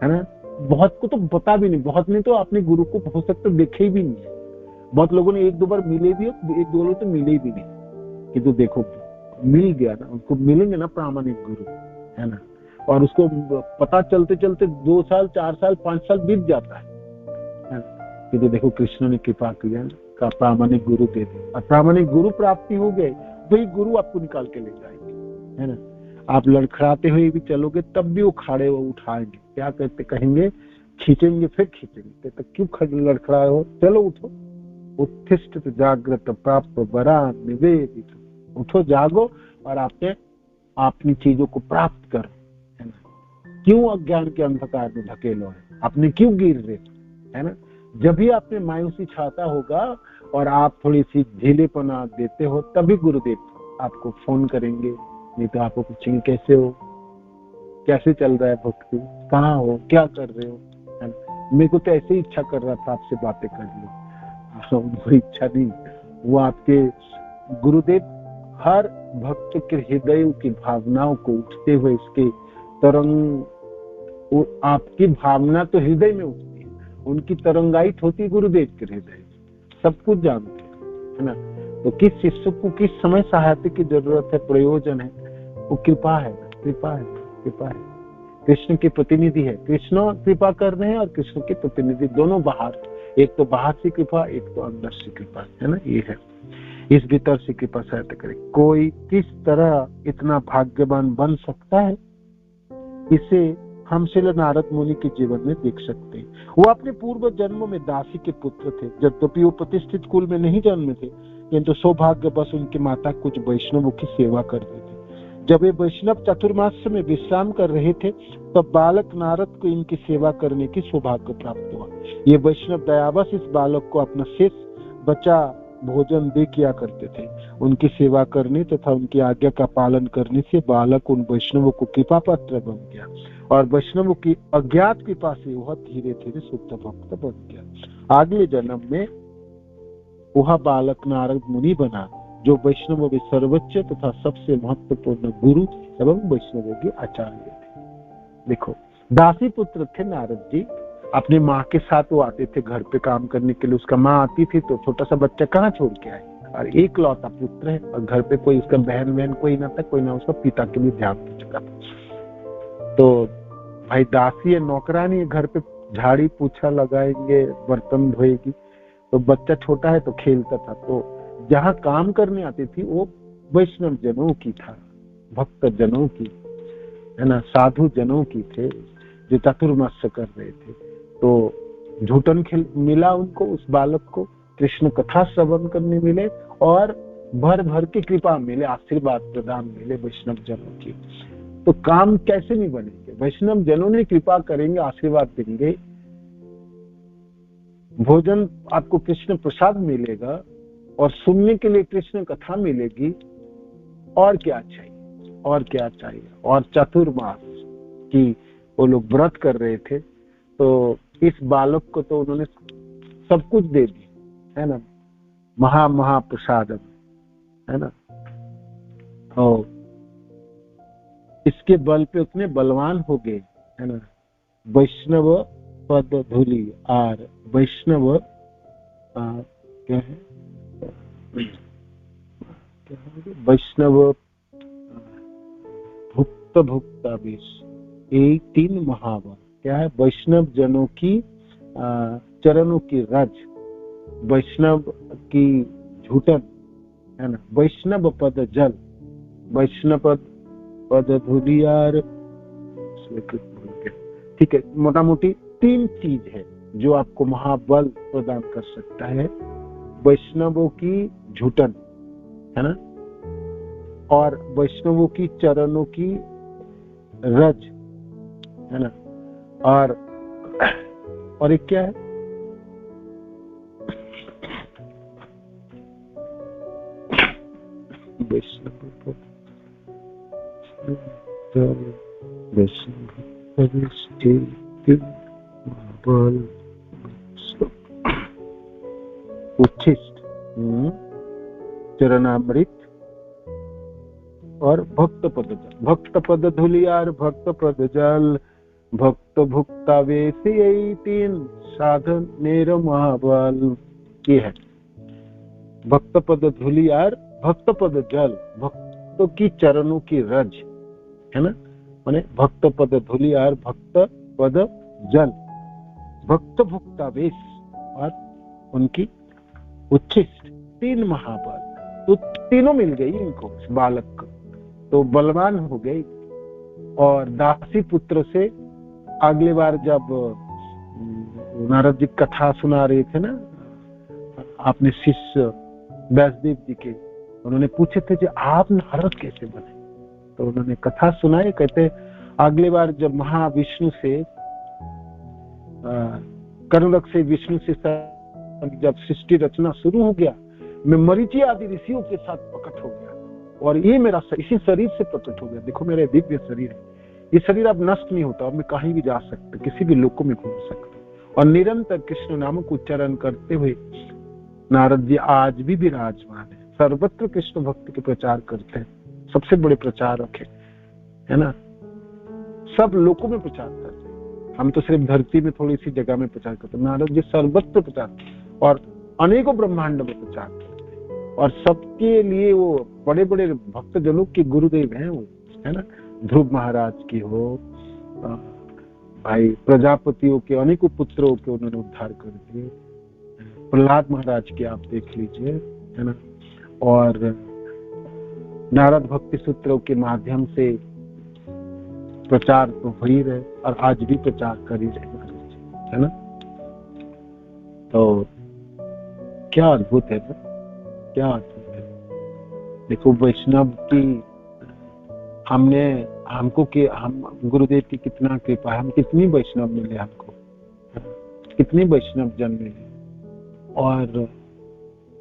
ना। बहुत को तो पता भी नहीं, बहुत ने तो अपने गुरु को हो सकता देखे भी नहीं है। बहुत लोगों ने 1-2 बार मिले भी, 1-2 लोग तो मिले भी नहीं। कि तो देखो मिल गया ना, उनको मिलेंगे ना प्रामाणिक गुरु, है ना। और उसको पता चलते चलते 2 साल 4 साल 5 साल बीत जाता है। कि तो देखो कृष्ण ने कृपा किया का प्रामाणिक गुरु दे दे, और प्रामाणिक गुरु प्राप्ति हो गए, वही गुरु आपको निकाल के ले जाएंगे, है ना। आप लड़खड़ाते हुए भी चलोगे तब भी वो खड़े हो उठाएंगे। क्या कहते, कहेंगे खींचेंगे फिर खींचेंगे, तो क्यों लड़खड़ाए हो, चलो उठो। उत्तिष्ठ जागृत प्राप्त वरा निवेदित, उठो जागो और आपने अपनी चीजों को प्राप्त करो, है ना। क्यों अज्ञान के अंधकार में धकेलो है, आपने क्यों गिर रहे, है ना। जब भी आपने मायूसी छाता होगा और आप थोड़ी सी ढीलेपना देते हो, तभी गुरुदेव आपको फोन करेंगे। नहीं तो आपको पूछेंगे कैसे हो, कैसे चल रहा है भक्ति, कहाँ हो, क्या कर रहे हो, है ना। मेरे को तो ऐसे ही इच्छा कर रहा था आपसे बातें कर लो, वो इच्छा नहीं, वो आपके गुरुदेव हर भक्त के हृदय की भावनाओं को उठते हुए इसके तरंग, आपकी भावना तो हृदय में उठती है, उनकी तरंगायित होती गुरुदेव के हृदय, सब कुछ जानते हैं, है ना। तो किस शिष्य को किस समय सहायता की जरूरत है, प्रयोजन है, वो कृपा है, कृपा है, कृपा है। कृष्ण के प्रतिनिधि है, कृष्ण कृपा कर रहे हैं और कृष्ण के प्रतिनिधि दोनों बाहर, एक तो बाहर से कृपा, एक तो अंदर से कृपा, है ना। ये है, इस भीतर से कृपा सहायता करे। कोई किस तरह इतना भाग्यवान बन सकता है, इसे हम श्रील नारद मुनि के जीवन में देख सकते हैं। वो अपने पूर्व जन्मों में दासी के पुत्र थे। यद्यपि वो प्रतिष्ठित कुल में नहीं जन्मे थे, किंतु सौभाग्य बस उनकी माता कुछ वैष्णवों की सेवा करते थे। जब वे वैष्णव चतुर्मास में विश्राम कर रहे थे, तब बालक नारद को इनकी सेवा करने की सौभाग्य प्राप्त हुआ। ये वैष्णव दयावश इस बालक को अपना शेष बचा भोजन दे किया करते थे। उनकी सेवा करने तथा उनकी आज्ञा का पालन करने से बालक उन वैष्णवों को कृपा पात्र बन गया और वैष्णवों की अज्ञात कृपा से वह धीरे धीरे शुद्ध भक्त बन गया। अगले जन्म में वह बालक नारद मुनि बना, जो वैष्णवों में सर्वोच्च तथा सबसे महत्वपूर्ण गुरु एवं वैष्णवों के आचार्य थे। देखो, दासी पुत्र थे नारद जी। अपनी माँ के साथ वो आते थे घर पे काम करने के लिए। उसका माँ आती थी तो छोटा सा बच्चा कहाँ छोड़ के आए, और एक लौता पुत्र है और घर पे कोई उसका बहन कोई ना था, कोई ना उसका पिता के लिए ध्यान दे चुका था। तो भाई दासी है, नौकरानी है, घर पे झाड़ी पोछा लगाएंगे, बर्तन धोएगी, तो बच्चा छोटा है तो खेलता था। तो जहाँ काम करने आती थी वो वैष्णव जनों की था, भक्त जनों की, है ना, साधु जनों की थे जो चतुर्मास कर रहे थे। तो झूठन मिला उनको, उस बालक को कृष्ण कथा श्रवण करने मिले और भर भर की कृपा मिले, आशीर्वाद प्रदान मिले वैष्णव जनों की। तो काम कैसे नहीं बनेंगे, वैष्णव जनों ने कृपा करेंगे, आशीर्वाद देंगे, भोजन आपको कृष्ण प्रसाद मिलेगा और सुनने के लिए कृष्ण कथा मिलेगी। और क्या चाहिए, और क्या चाहिए। और चतुर्मास की वो लोग व्रत कर रहे थे, तो इस बालक को तो उन्होंने सब कुछ दे दिया, है ना, महाप्रसाद, है ना। और इसके बल पे उतने बलवान हो गए, है ना। वैष्णव पद धूलि आर, वैष्णव क्या है, वैष्णव भुक्ता विष, एक 3 महावर क्या है, वैष्णव जनों की चरणों की रज, वैष्णव की झूठन, है ना, वैष्णव पद जल, वैष्णव पद धूलियार, ठीक है। मोटा मोटी 3 चीज है जो आपको महाबल प्रदान कर सकता है। वैष्णवों की झूठन, है ना, और वैष्णवों की चरणों की रज, है ना। और एक क्या है, उच्छिष्ट, चरणामृत और भक्त पद जल। भक्त पद धुलियार भक्त पद जल, भक्त भुक्ता वेश, यही 3 साधन नेर महाबल की है। भक्त पद धुलियार भक्त पद जल, भक्तों की चरणों की रज, है ना। माने भक्त पद धुलियार भक्त पद जल, भक्त भुक्ता वेश और उनकी उच्छिष्ट 3 महाबल। तो तीनों मिल गई इनको, इस बालक को, तो बलवान हो गई। और दासी पुत्र से अगली बार जब नारद जी कथा सुना रहे थे ना, आपने शिष्य व्यासदेव जी के, उन्होंने पूछे थे कि आप नारद कैसे बने, तो उन्होंने कथा सुनाई। कहते अगली बार जब महाविष्णु से कर्णक से विष्णु से जब सृष्टि रचना शुरू हो गया, मैं मरीचि आदि ऋषियों के साथ प्रकट हो गया और ये मेरा इसी शरीर से प्रकट हो गया। देखो मेरा दिव्य शरीर है, ये शरीर अब नष्ट नहीं होता और मैं कहीं भी जा सकता, किसी भी लोक में घूम सकता। और निरंतर कृष्ण नाम को उच्चारण करते हुए नारद जी आज भी विराजमान है, सर्वत्र कृष्ण भक्ति के प्रचार करते हैं, सबसे बड़े प्रचारक है ना। सब लोकों में प्रचार करते हैं, हम तो सिर्फ धरती में थोड़ी सी जगह में प्रचार करते हैं, नारद जी सर्वत्र प्रचार और अनेकों ब्रह्मांड में प्रचार करते हैं। और सबके लिए वो बड़े बड़े भक्त जनों के गुरुदेव हैं वो, है ना। ध्रुव महाराज की हो, भाई प्रजापतियों के अनेकों पुत्रों के उन्होंने उद्धार कर दिए, प्रहलाद महाराज की आप देख लीजिए, है ना। और नारद भक्ति सूत्रों के माध्यम से प्रचार तो हो ही रहे और आज भी प्रचार कर ही रहे महाराज, है ना। तो क्या अद्भुत है ना, क्या अद्भुत है। देखो वैष्णव की हमको कि हम गुरुदेव की कितना कृपा है, हम कितनी वैष्णव मिले, हमको कितनी वैष्णव जन मिले और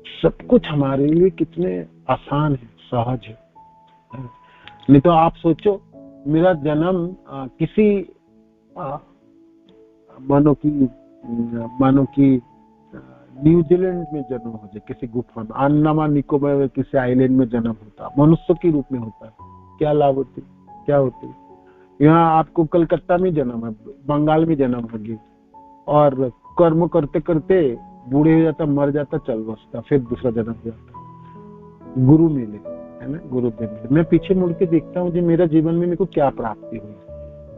सब कुछ हमारे लिए कितने आसान है, सहज है। नहीं तो आप सोचो मेरा जन्म किसी मानो कि न्यूजीलैंड में जन्म हो जाए, किसी गुफा में, अंडमान निकोबार में किसी आइलैंड में जन्म होता, मनुष्य के रूप में होता है, क्या लाभ होती, क्या होती। यहाँ आपको कलकत्ता में जन्म है, बंगाल में जन्म होगी और कर्म करते करते बूढ़े हो जाता, मर जाता, चल बसता, फिर दूसरा जन्म हो जाता। गुरु मिले, है ना, गुरुदेव मिले। मैं पीछे मुड़ के देखता हूँ जो मेरा जीवन में मेरे को क्या प्राप्ति हुई,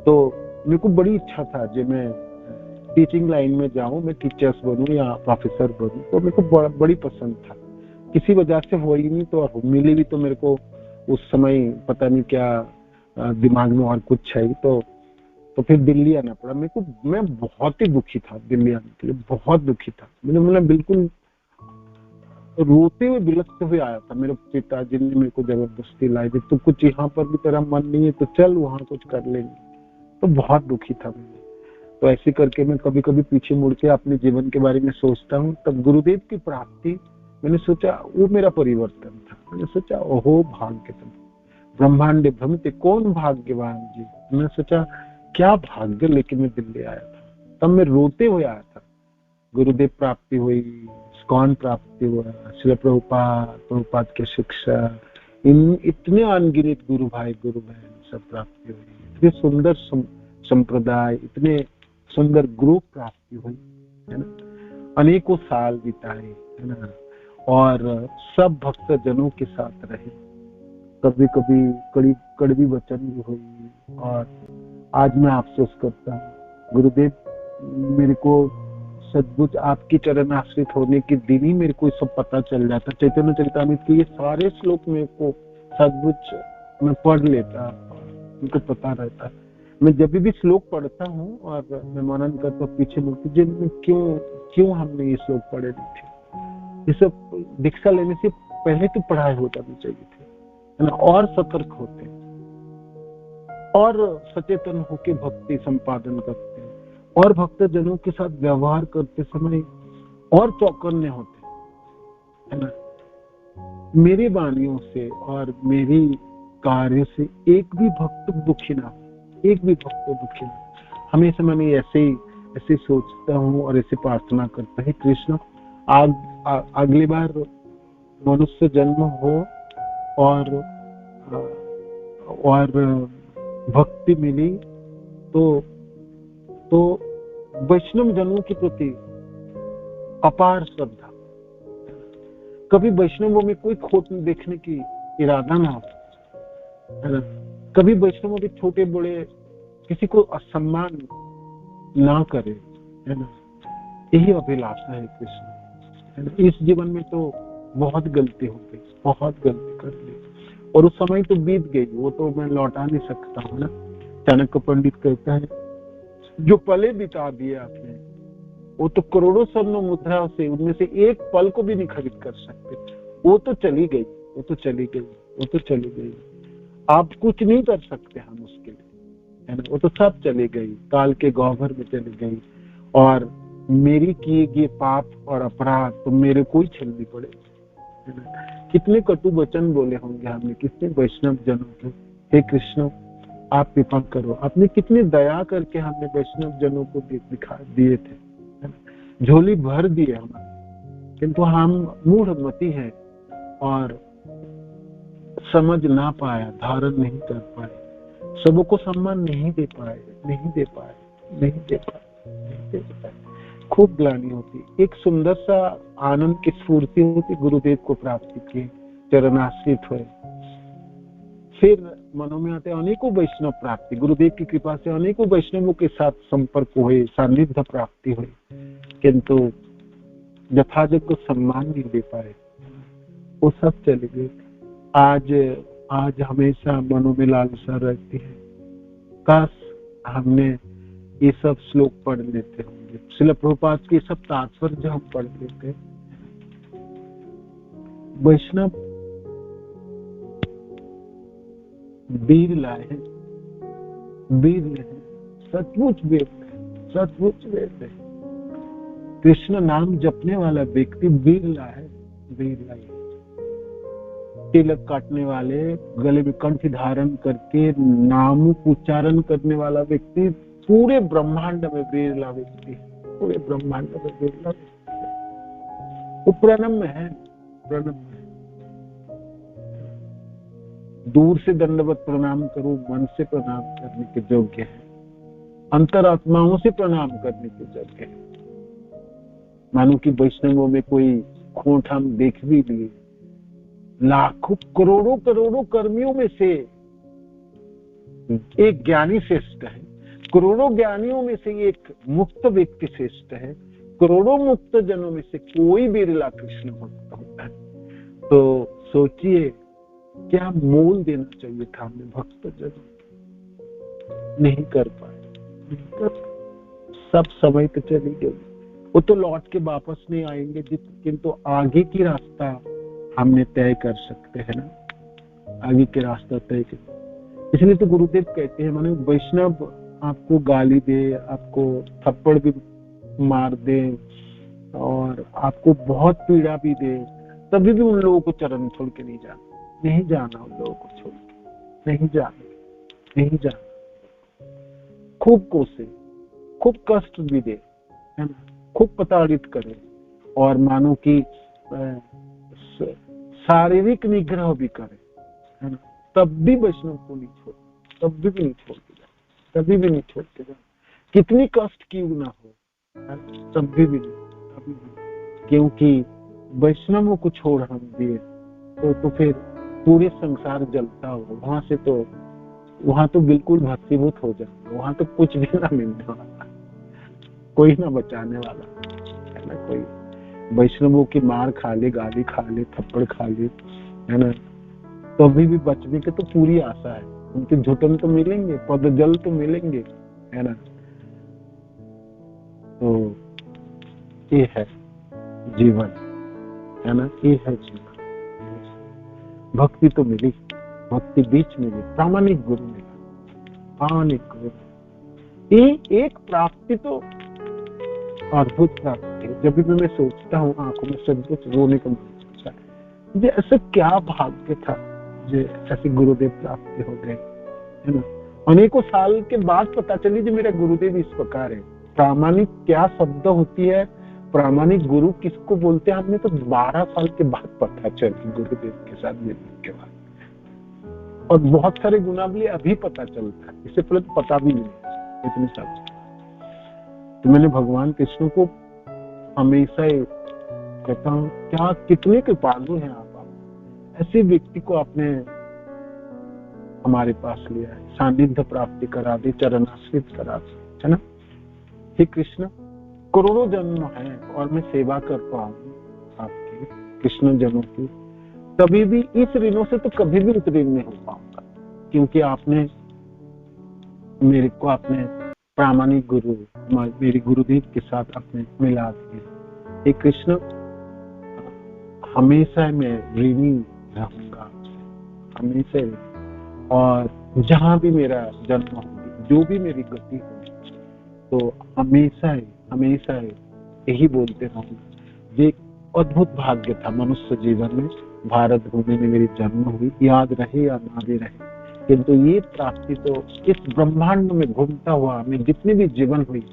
तो मेरे को बड़ी इच्छा था जो मैं टीचिंग लाइन में जाऊं, मैं टीचर्स बनूं या प्रोफेसर बनूं, तो मेरे को बड़ी पसंद था। किसी वजह से हो ही नहीं, तो मिली भी तो मेरे को उस समय पता नहीं क्या दिमाग में और कुछ है, तो फिर दिल्ली आना पड़ा मेरे को। मैं बहुत ही दुखी था, दिल्ली आने के लिए बहुत दुखी था। मैंने बिल्कुल रोते हुए बिलखते हुए आया था। मेरे पिताजी ने मेरे को जबरदस्ती लाई दी, तो कुछ यहाँ पर भी तेरा मन नहीं है तो चल वहां कुछ कर लेंगे, तो बहुत दुखी था मैं। तो ऐसे करके मैं कभी कभी पीछे मुड़ के अपने जीवन के बारे में सोचता हूँ। तब गुरुदेव की प्राप्ति, मैंने सोचा वो मेरा परिवर्तन था। मैंने सोचा ओहो भाग्य, ब्रह्मांड भ्रमित कौन भाग्यवान जी। मैंने सोचा क्या भाग्य लेके मैं दिल्ली आया था। तब मैं रोते हुए आया था। गुरुदेव प्राप्ति हुई, इस्कॉन प्राप्ति हुआ, श्रील प्रभुपाद की शिक्षा, इतने अनगिनत गुरु भाई गुरु बहन सब प्राप्ति हुई, इतने सुंदर संप्रदाय, इतने सुंदर ग्रुप प्राप्ति हुई, है ना। अनेकों साल बिताए, है ना, और सब भक्त जनों के साथ रहे। कभी कभी कड़वी वचन भी हुई। और आज मैं अफसोस करता हूँ गुरुदेव, मेरे को सचमुच आपकी चरण आश्रित होने के दिन ही मेरे को सब पता चल जाता। चैतन्य चरितामृत के ये सारे श्लोक मेरे को सचमुच मैं पढ़ लेता, उनको पता रहता। मैं जब भी श्लोक पढ़ता हूँ और मैं मनन करता हूँ पीछे मुड़कर, जिनमें क्यों हमने ये श्लोक पढ़े नहीं थे। ये सब दीक्षा लेने से पहले तो पढ़ाई हो जानी चाहिए थी, है ना, और सतर्क होते हैं और सचेतन होकर भक्ति संपादन करते हैं और भक्तजनों के साथ व्यवहार करते समय और चौकन्ने होते हैं, है ना। मेरी वाणियों से और मेरी कार्य से एक भी भक्त दुखी ना हो, एक भी भक्त दुखी ना। हमेशा मैंने ऐसे सोचता हूँ और ऐसे प्रार्थना करता है, कृष्ण अगली बार मनुष्य जन्म हो और भक्ति मिली तो वैष्णव जनों के प्रति अपार श्रद्धा, कभी वैष्णवों में कोई खोट देखने की इरादा ना हो, है ना। कभी वैष्णवों के छोटे बड़े किसी को असम्मान ना करे, है ना। यही अभिलाषा है कृष्ण, है ना। इस जीवन में तो बहुत गलती हो गई, बहुत गलती कर ली और उस समय तो बीत गई, वो तो मैं लौटा नहीं सकता हूँ ना। चाणक्य पंडित कहता है, जो पले बिता दिए आपने वो तो करोड़ों स्वर्ण मुद्रा से उनमें से एक पल को भी नहीं खरीद कर सकते। वो तो चली गई, वो तो चली गई, वो तो चली गई, आप कुछ नहीं कर सकते हम उसके लिए, है ना। वो तो सब चली गई, काल के गह्वर में चली गई और मेरी किए गए पाप और अपराध तो मेरे को ही झेलनी पड़े, है ना। कितने कटु वचन बोले होंगे हमने कितने वैष्णव जनों के, हे कृष्ण आप कृपा करो। आपने कितनी दया करके हमने वैष्णव जनों को दिखा दिए थे, झोली भर दिए हमारे, किंतु हम मूढ़मती है और समझ ना पाया, धारण नहीं कर पाए, सबको सम्मान नहीं दे पाए, नहीं दे पाए, नहीं दे पाए, नहीं दे पाए। खूब ग्लानि होती, एक सुंदर सा आनंद की स्फूर्ति होती, गुरुदेव को प्राप्ति की, चरणाश्रित हुए, फिर मनों में आते अनेकों वैष्णव प्राप्ति, गुरुदेव की कृपा से अनेकों वैष्णवों के साथ संपर्क हुए, सानिध्य प्राप्ति हुई, किंतु यथाजग को सम्मान नहीं दे पाए, वो सब चले गए। आज हमेशा मनों में लालसा रहती है, काश हमने ये सब श्लोक पढ़ लेते होंगे, श्रील प्रभुपाद के सब तात्पर्य हम पढ़ लेते। वैष्णव वीर लाए हैं, वीर है, सचमुच वीर है, सचमुच वीर है। कृष्ण नाम जपने वाला व्यक्ति वीर ला है, वीर ला है। तिलक काटने वाले, गले में कंठ धारण करके नाम उच्चारण करने वाला व्यक्ति पूरे ब्रह्मांड में वीर ला व्यक्ति है, पूरे ब्रह्मांड में वीर ला व्यक्ति है। वो प्रणम्य है, प्रणम्य है। दूर से दंडवत प्रणाम करो, मन से प्रणाम करने के योग्य है, अंतरात्माओं से प्रणाम करने के योग्य है। मानो कि वैष्णवों में कोई खोट हम देख भी लिए, लाखों करोड़ों करोड़ों कर्मियों में से एक ज्ञानी श्रेष्ठ है, करोड़ों ज्ञानियों में से एक मुक्त व्यक्ति श्रेष्ठ है, करोड़ों मुक्त जनों में से कोई बिरला कृष्ण भक्त होता है। तो सोचिए क्या मोल देना चाहिए था हमें भक्त जनों, नहीं कर पाए, नहीं कर पाए। सब समय तो चली गई, वो तो लौट के वापस नहीं आएंगे, किंतु आगे की रास्ता हमने तय कर सकते हैं ना, आगे के रास्ता तय कर। इसलिए तो गुरुदेव कहते हैं, माने वैष्णव आपको गाली दे, आपको थप्पड़ भी मार दे और आपको बहुत पीड़ा भी दे, तभी भी उन लोगों को चरण छोड़ के नहीं जाना, नहीं जाना उन लोगों को छोड़ के, नहीं जाना, नहीं जाना। खूब कोसे, खूब कष्ट भी दे, है ना, खूब प्रताड़ित करे और मानो कि शारीरिक निग्रह भी करे, है ना, तब भी वैष्णव को नहीं छोड़, तब भी नहीं छोड़ के जाए, तभी भी नहीं छोड़ के जाए, कितनी कष्ट क्यों ना हो, तब भी नहीं, तभी भी। क्योंकि वैष्णवों को छोड़ हम दिए तो फिर पूरे संसार जलता हो, वहां तो बिल्कुल भस्मीभूत हो जाए, वहां तो कुछ भी ना मिलने वाला, कोई ना बचाने वाला, है ना। कोई वैष्णवों की मार खा ले, गाली खा ले, थप्पड़ खा ले, है ना, तो अभी भी बचने की तो पूरी आशा है, उनके झुटन तो मिलेंगे, पद जल तो मिलेंगे, है ना। तो ये है जीवन, है ना, ये है जीवन। भक्ति तो मिली, भक्ति बीच में भी प्रामाणिक गुरु मिला, प्रामाणिक गुरु। ये एक प्राप्ति तो अद्भुत प्राप्ति है। जब भी मैं सोचता हूँ आंखों में सचमुच रोने का मन होता है, मुझे ऐसा क्या भाग्य था जो ऐसे गुरुदेव प्राप्ति हो गए, है ना। अनेकों साल के बाद पता चली जो मेरा गुरुदेव इस प्रकार है। प्रामाणिक क्या शब्द होती है, प्रामाणिक गुरु किसको बोलते हैं, हमने तो 12 साल के बाद पता चली गुरुदेव के साथ मिलने के बाद। और बहुत सारे गुणावली अभी पता चलता है, इससे पहले तो पता भी नहीं इतने साल। तो मैंने भगवान कृष्ण को हमेशा कहता हूँ, क्या कितने कृपालु हैं आप ऐसे व्यक्ति को आपने हमारे पास लिया है, सानिध्य प्राप्ति करा दी, चरणाश्रित करा दी, है ना। हे कृष्ण, करोड़ों जन्म है और मैं सेवा कर पाऊँ आपकी कृष्ण जनों की, तभी भी इस ऋणों से तो कभी भी उत्तीर्ण नहीं हो पाऊंगा, क्योंकि आपने मेरे को अपने प्रामाणिक गुरु, मेरे गुरुदेव के साथ आपने मिला दिया। हे कृष्ण, हमेशा मैं ऋणी रहूंगा, हमेशा। और जहां भी मेरा जन्म होगी, जो भी मेरी गति होगी, तो हमेशा यही बोलते रहूंगा। ये अद्भुत भाग्य था मनुष्य जीवन में, भारत भूमि में मेरी जन्म हुई, याद रहे या ना भी रहे, किंतु ये प्राप्ति तो इस ब्रह्मांड में घूमता हुआ मैं जितने भी जीवन हुई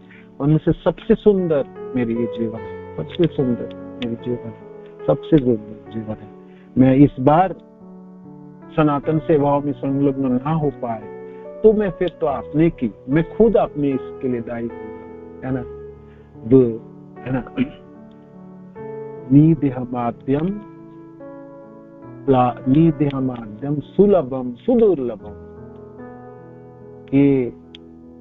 उनसे सबसे सुंदर मेरी ये जीवन है, सबसे सुंदर मेरी जीवन है, सबसे सुंदर जीवन है। मैं इस बार सनातन सेवाओं में संलग्न ना हो पाए तो मैं फिर तो आपने की, मैं खुद अपने इसके लिए दायी हूँ, है ना। है ना, निदेहमाद्यम सुलभम सुदुर्लभम। ये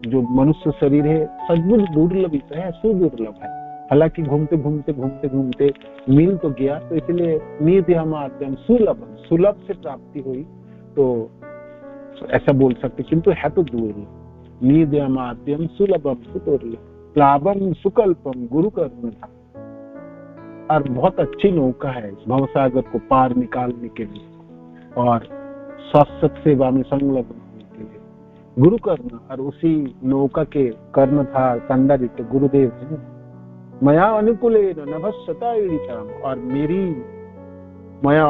जो मनुष्य शरीर है सचमुच दुर्लभ है, सुदुर्लभ है। हालांकि घूमते घूमते मिल तो गया, तो इसलिए निदेहमाद्यम सुलभम, सुलभ से प्राप्ति हुई तो ऐसा बोल सकते, किंतु है तो दुर्लभ। निदेहमाद्यम सुलभम सुदुर्लभ, प्लावम सुकल्पम गुरु कर्म था। और बहुत अच्छी नौका है भवसागर को पार निकालने के लिए और शाश्वत सेवा में संलग्न होने के लिए गुरु करना। और उसी नौका के कर्ण था कंदादित्य गुरुदेव है। मया अनुकूलेन नभस्सता ईडितम, और मया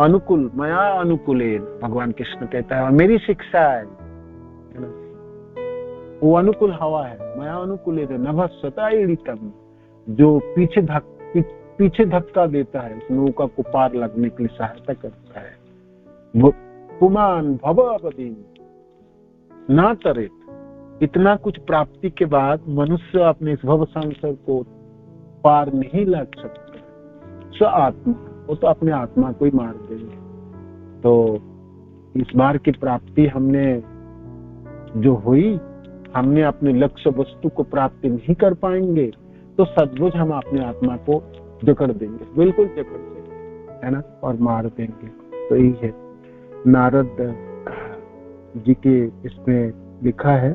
अनुकूलेन भगवान कृष्ण कहता है, और मेरी शिक्षा है वो अनुकूल हवा है। मया अनुकूलेन नभस्सता ईडितम, जो पीछे धक्का देता है, उस नौका को पार लगने के लिए सहायता करता है। पुमान भवपदीन ना तरेत। इतना कुछ प्राप्ति के बाद मनुष्य अपने इस भव संसार को पार नहीं लग सकता। स्व आत्मा, वो तो अपने आत्मा को ही मार देंगे। तो इस बार की प्राप्ति हमने जो हुई, हमने अपने लक्ष्य वस्तु को प्राप्ति नहीं कर पाएंगे तो सचमुच हम अपने आत्मा को जकड़ देंगे, बिल्कुल जकड़ देंगे, है ना, और मार देंगे। तो यही है। नारद जी के इसमें लिखा है,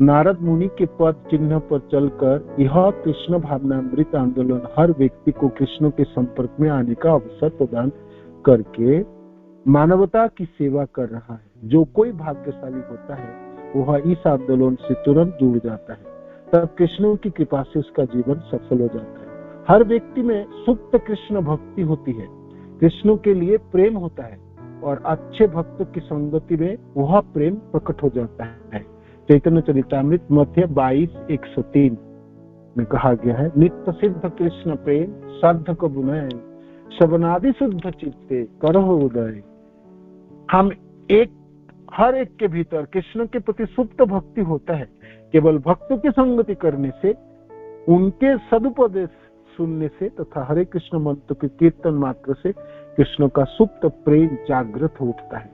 नारद मुनि के पद चिन्ह पर चलकर यह कृष्ण भावनामृत आंदोलन हर व्यक्ति को कृष्ण के संपर्क में आने का अवसर प्रदान करके मानवता की सेवा कर रहा है। जो कोई भाग्यशाली होता है वह इस आंदोलन से तुरंत जुड़ जाता है, तब कृष्ण की कृपा से उसका जीवन सफल हो जाता है। हर व्यक्ति में सुप्त कृष्ण भक्ति होती है, कृष्ण के लिए प्रेम होता है और अच्छे भक्त की संगति में वह प्रेम प्रकट हो जाता है। चैतन्य चरितामृत मध्य 22:103 में कहा गया है, नित्य सिद्ध कृष्ण प्रेम साध को बुनय, शबनादि शुद्ध चित्ते करहो उदय। हम हर एक के भीतर कृष्ण के प्रति सुप्त भक्ति होता है। केवल भक्तों की संगति करने से, उनके सदुपदेश सुनने से तथा हरे कृष्ण मंत्र के कीर्तन मात्र से कृष्ण का सुप्त प्रेम जागृत उठता है।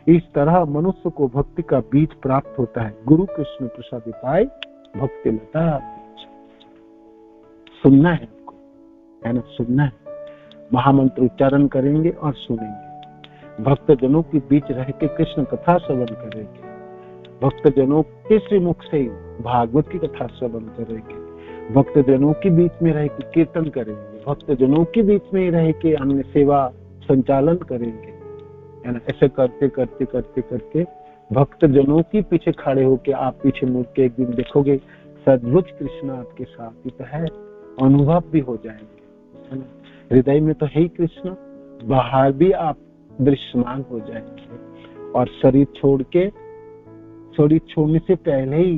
इस तरह मनुष्य को भक्ति का बीज प्राप्त होता है। गुरु कृष्ण प्रसाद पाए भक्ति लता। सुनना है आपको, है ना, सुनना है। महामंत्र उच्चारण करेंगे और सुनेंगे। भक्त जनों के बीच रह के कृष्ण कथा श्रवण करेंगे। भक्त जनों के श्रीमुख से भागवत की कथा श्रवण करेंगे। भक्त जनों के बीच में रह के कीर्तन करेंगे। भक्त जनों के बीच में रह के अन्य सेवा संचालन करेंगे, है ना। ऐसे करते करते करते करते भक्त जनों के पीछे खड़े होके आप पीछे मुड़ के एक दिन देखोगे सचमुच कृष्ण आपके साथ ही तो है, अनुभव भी हो जाएंगे, है ना। हृदय में तो है ही कृष्ण, बाहर भी आप दृश्यमान हो जाएंगे और शरीर छोड़ने से पहले ही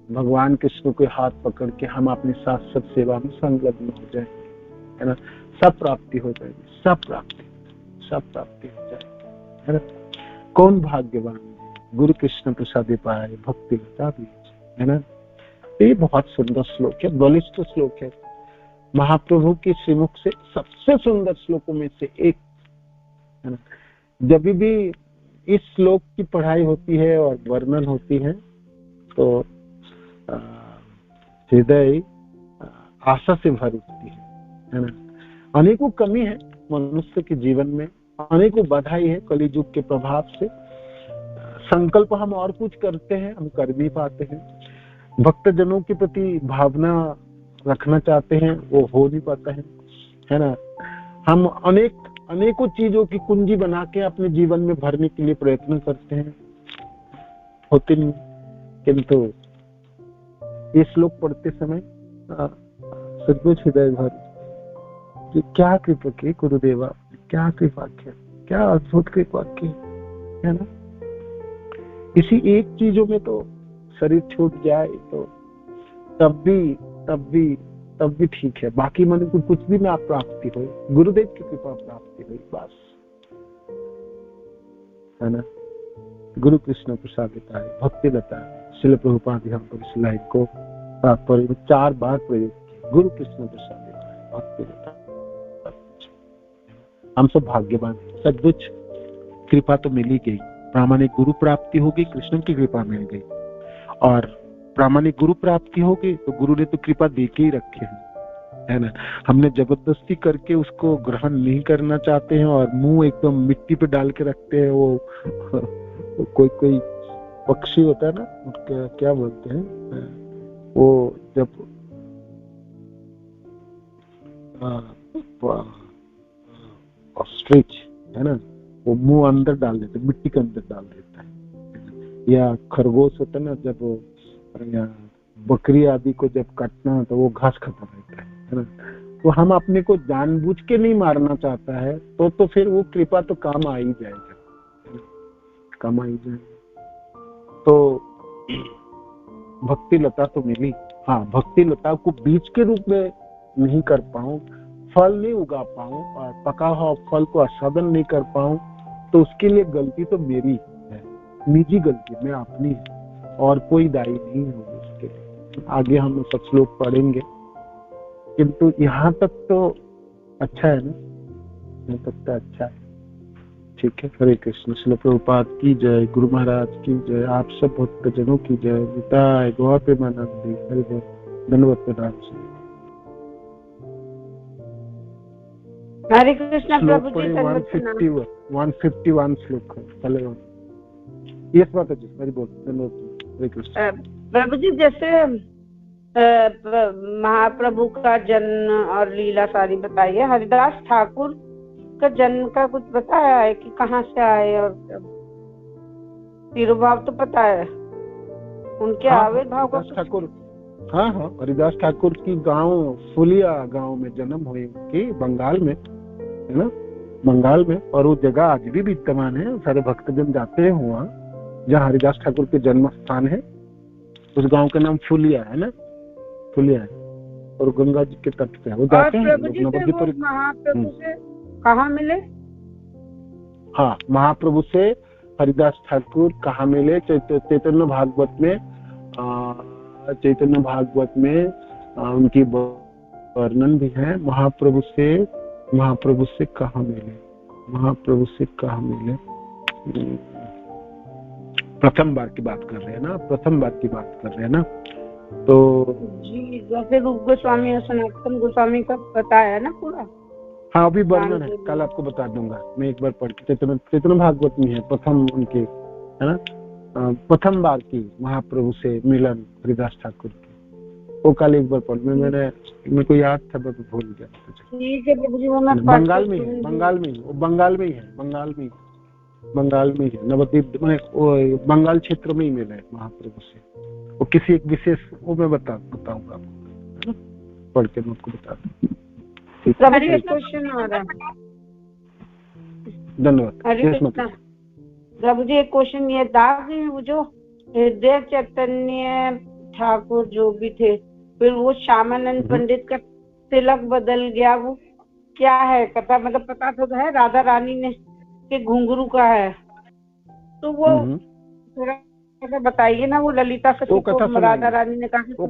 भगवान कृष्ण के हाथ पकड़ के हम अपनी शाश्वत सेवा में संलग्न हो जाएंगे, है ना। सब प्राप्ति हो जाएगी, सब प्राप्ति हो जाएगी, है ना। कौन भाग्यवान है, गुरु कृष्ण प्रसाद पाए भक्ति लता भी, है ना। ये बहुत सुंदर श्लोक है, बलिष्ठ श्लोक है, महाप्रभु के श्रीमुख से सबसे सुंदर श्लोकों में से एक, है ना। जब भी इस श्लोक की पढ़ाई होती है और वर्णन होती है तो हृदय आशा से भर उठती है ना। अनेकों कमी है मनुष्य के जीवन में, अनेकों बाधाएं है कलियुग के प्रभाव से। संकल्प हम और कुछ करते हैं, हम कर भी पाते हैं, भक्तजनों के प्रति भावना रखना चाहते हैं, वो हो नहीं पाता है ना। हम अनेकों चीजों की कुंजी बना के अपने जीवन में भरने के लिए प्रयत्न करते हैं, होते नहीं। किंतु ये श्लोक पढ़ते समय सचमुच हृदय भर कि क्या कृपा की गुरुदेवा, क्या कृपा किया, क्या अद्भुत कृपा की, है ना। इसी एक चीजों में तो शरीर छूट जाए तो तब भी ठीक है, बाकी मन को कुछ भी ना प्राप्ति हो, गुरुदेव की कृपा प्राप्ति हुई बस, है ना। गुरु कृष्ण प्रसाद है भक्ति लता श्रील प्रभुपाद हम पर इस लाइन को तात्पर्य 4 बार प्रयोग किया, गुरु कृष्ण प्रसाद भक्ति लता। हम सब भाग्यवान, सचमुच कृपा तो मिल ही गई, प्रामाणिक गुरु प्राप्ति होगी, कृष्ण की कृपा मिल गई, और प्रामाणिक गुरु प्राप्ति होगी तो गुरु ने तो कृपा दे के ही रखे हैं, है ना। हमने जबरदस्ती करके उसको ग्रहण नहीं करना चाहते हैं और मुंह एकदम मिट्टी पे डाल के रखते हैं। वो कोई पक्षी होता है ना, उसका क्या बोलते हैं, वो जब ऑस्ट्रिच है ना, वो मुंह अंदर डाल देते, मिट्टी के अंदर डाल देता है। या खरगोश होता है ना, जब या बकरी आदि को जब काटना तो वो घास खाता रहता है ना। तो हम अपने को जानबूझ के नहीं मारना चाहता है तो फिर वो कृपा तो काम आ ही जाएगा, काम आ ही जाएगा। तो भक्ति लता तो मिली, हाँ, भक्ति लता को बीज के रूप में नहीं कर पाऊं, फल नहीं उगा पाऊं और पका हुआ फल को आस्वादन नहीं कर पाऊं, तो उसके लिए गलती तो मेरी है, निजी गलती, मैं अपनी है, और कोई दायी नहीं होगा उसके लिए। आगे हम सब श्लोक पढ़ेंगे, किंतु यहाँ तक तो अच्छा है ना, यहाँ तक तो अच्छा है, ठीक है। हरे कृष्ण। श्रील प्रभुपाद की जय, गुरु महाराज की जय, आप सब भक्तजनों की जय, निताय गौर प्रेमानंद। हरि बोल, धन्यवाद प्रणाम। हरे कृष्ण प्रभु जी। 151 श्लोक चले। यस माता जी, हरि बोल, धन्यवाद। हरे कृष्ण। प्रभु जी, जैसे महाप्रभु का जन्म और लीला सारी बताइए। हरिदास ठाकुर का जन्म का कुछ बताया है कि कहाँ से आए, और तिरुभाव तो पता है, उनके आविर्भाव का ठाकुर, हाँ, हरिदास ठाकुर की गांव फुलिया गांव में जन्म हुई उनकी, बंगाल में, है ना, बंगाल में। और वो जगह आज भी विद्यमान है, सारे भक्तजन जाते हैं वहाँ, जहाँ हरिदास ठाकुर के जन्म स्थान है। उस गांव का नाम फुलिया है ना, फुलिया है, और गंगा जी के तट पे है, वो जाते हैं। महाप्रभु से कहाँ मिले? हाँ, महाप्रभु से हरिदास ठाकुर कहाँ मिले? चैतन्य भागवत में, चैतन्य भागवत में उनकी वर्णन भी है। महाप्रभु से कहाँ मिले, महाप्रभु से कहाँ मिले? प्रथम बार की बात कर रहे हैं ना, प्रथम बार की बात कर रहे हैं ना। तो जी, जैसे रूप गोस्वामी और सनातन गोस्वामी का बताया है ना पूरा। हाँ, अभी वर्णन है, कल आपको बता दूंगा मैं, एक बार पढ़ के। चैतन्य भागवत में है प्रथम उनके, है ना, प्रथम बार की महाप्रभु से मिलन हरिदास ठाकुर की, वो कल एक बार पढ़, मेरे को याद था बस भूल गया। ठीक है प्रभु जी, वो मैं बंगाल में है, बंगाल में ही है। बंगाल में ही, नवद्वीप में, बंगाल क्षेत्र में ही मिला है महाप्रभु से। वो किसी एक विशेष वो मैं बताऊंगा आपको, पढ़ के मैं आपको बता दूँ। क्वेश्चन आ रहा है। धन्यवाद। प्रभु जी एक क्वेश्चन ये था कि वो जो हृदय चैतन्य ठाकुर जो भी थे, फिर वो श्यामानंद पंडित का तिलक बदल गया, वो क्या है कथा? मतलब पता तो है राधा रानी ने के घुंघरू का है, तो वो थोड़ा ऐसा बताइए ना। वो ललिता सखी को राधा रानी ने कहा वो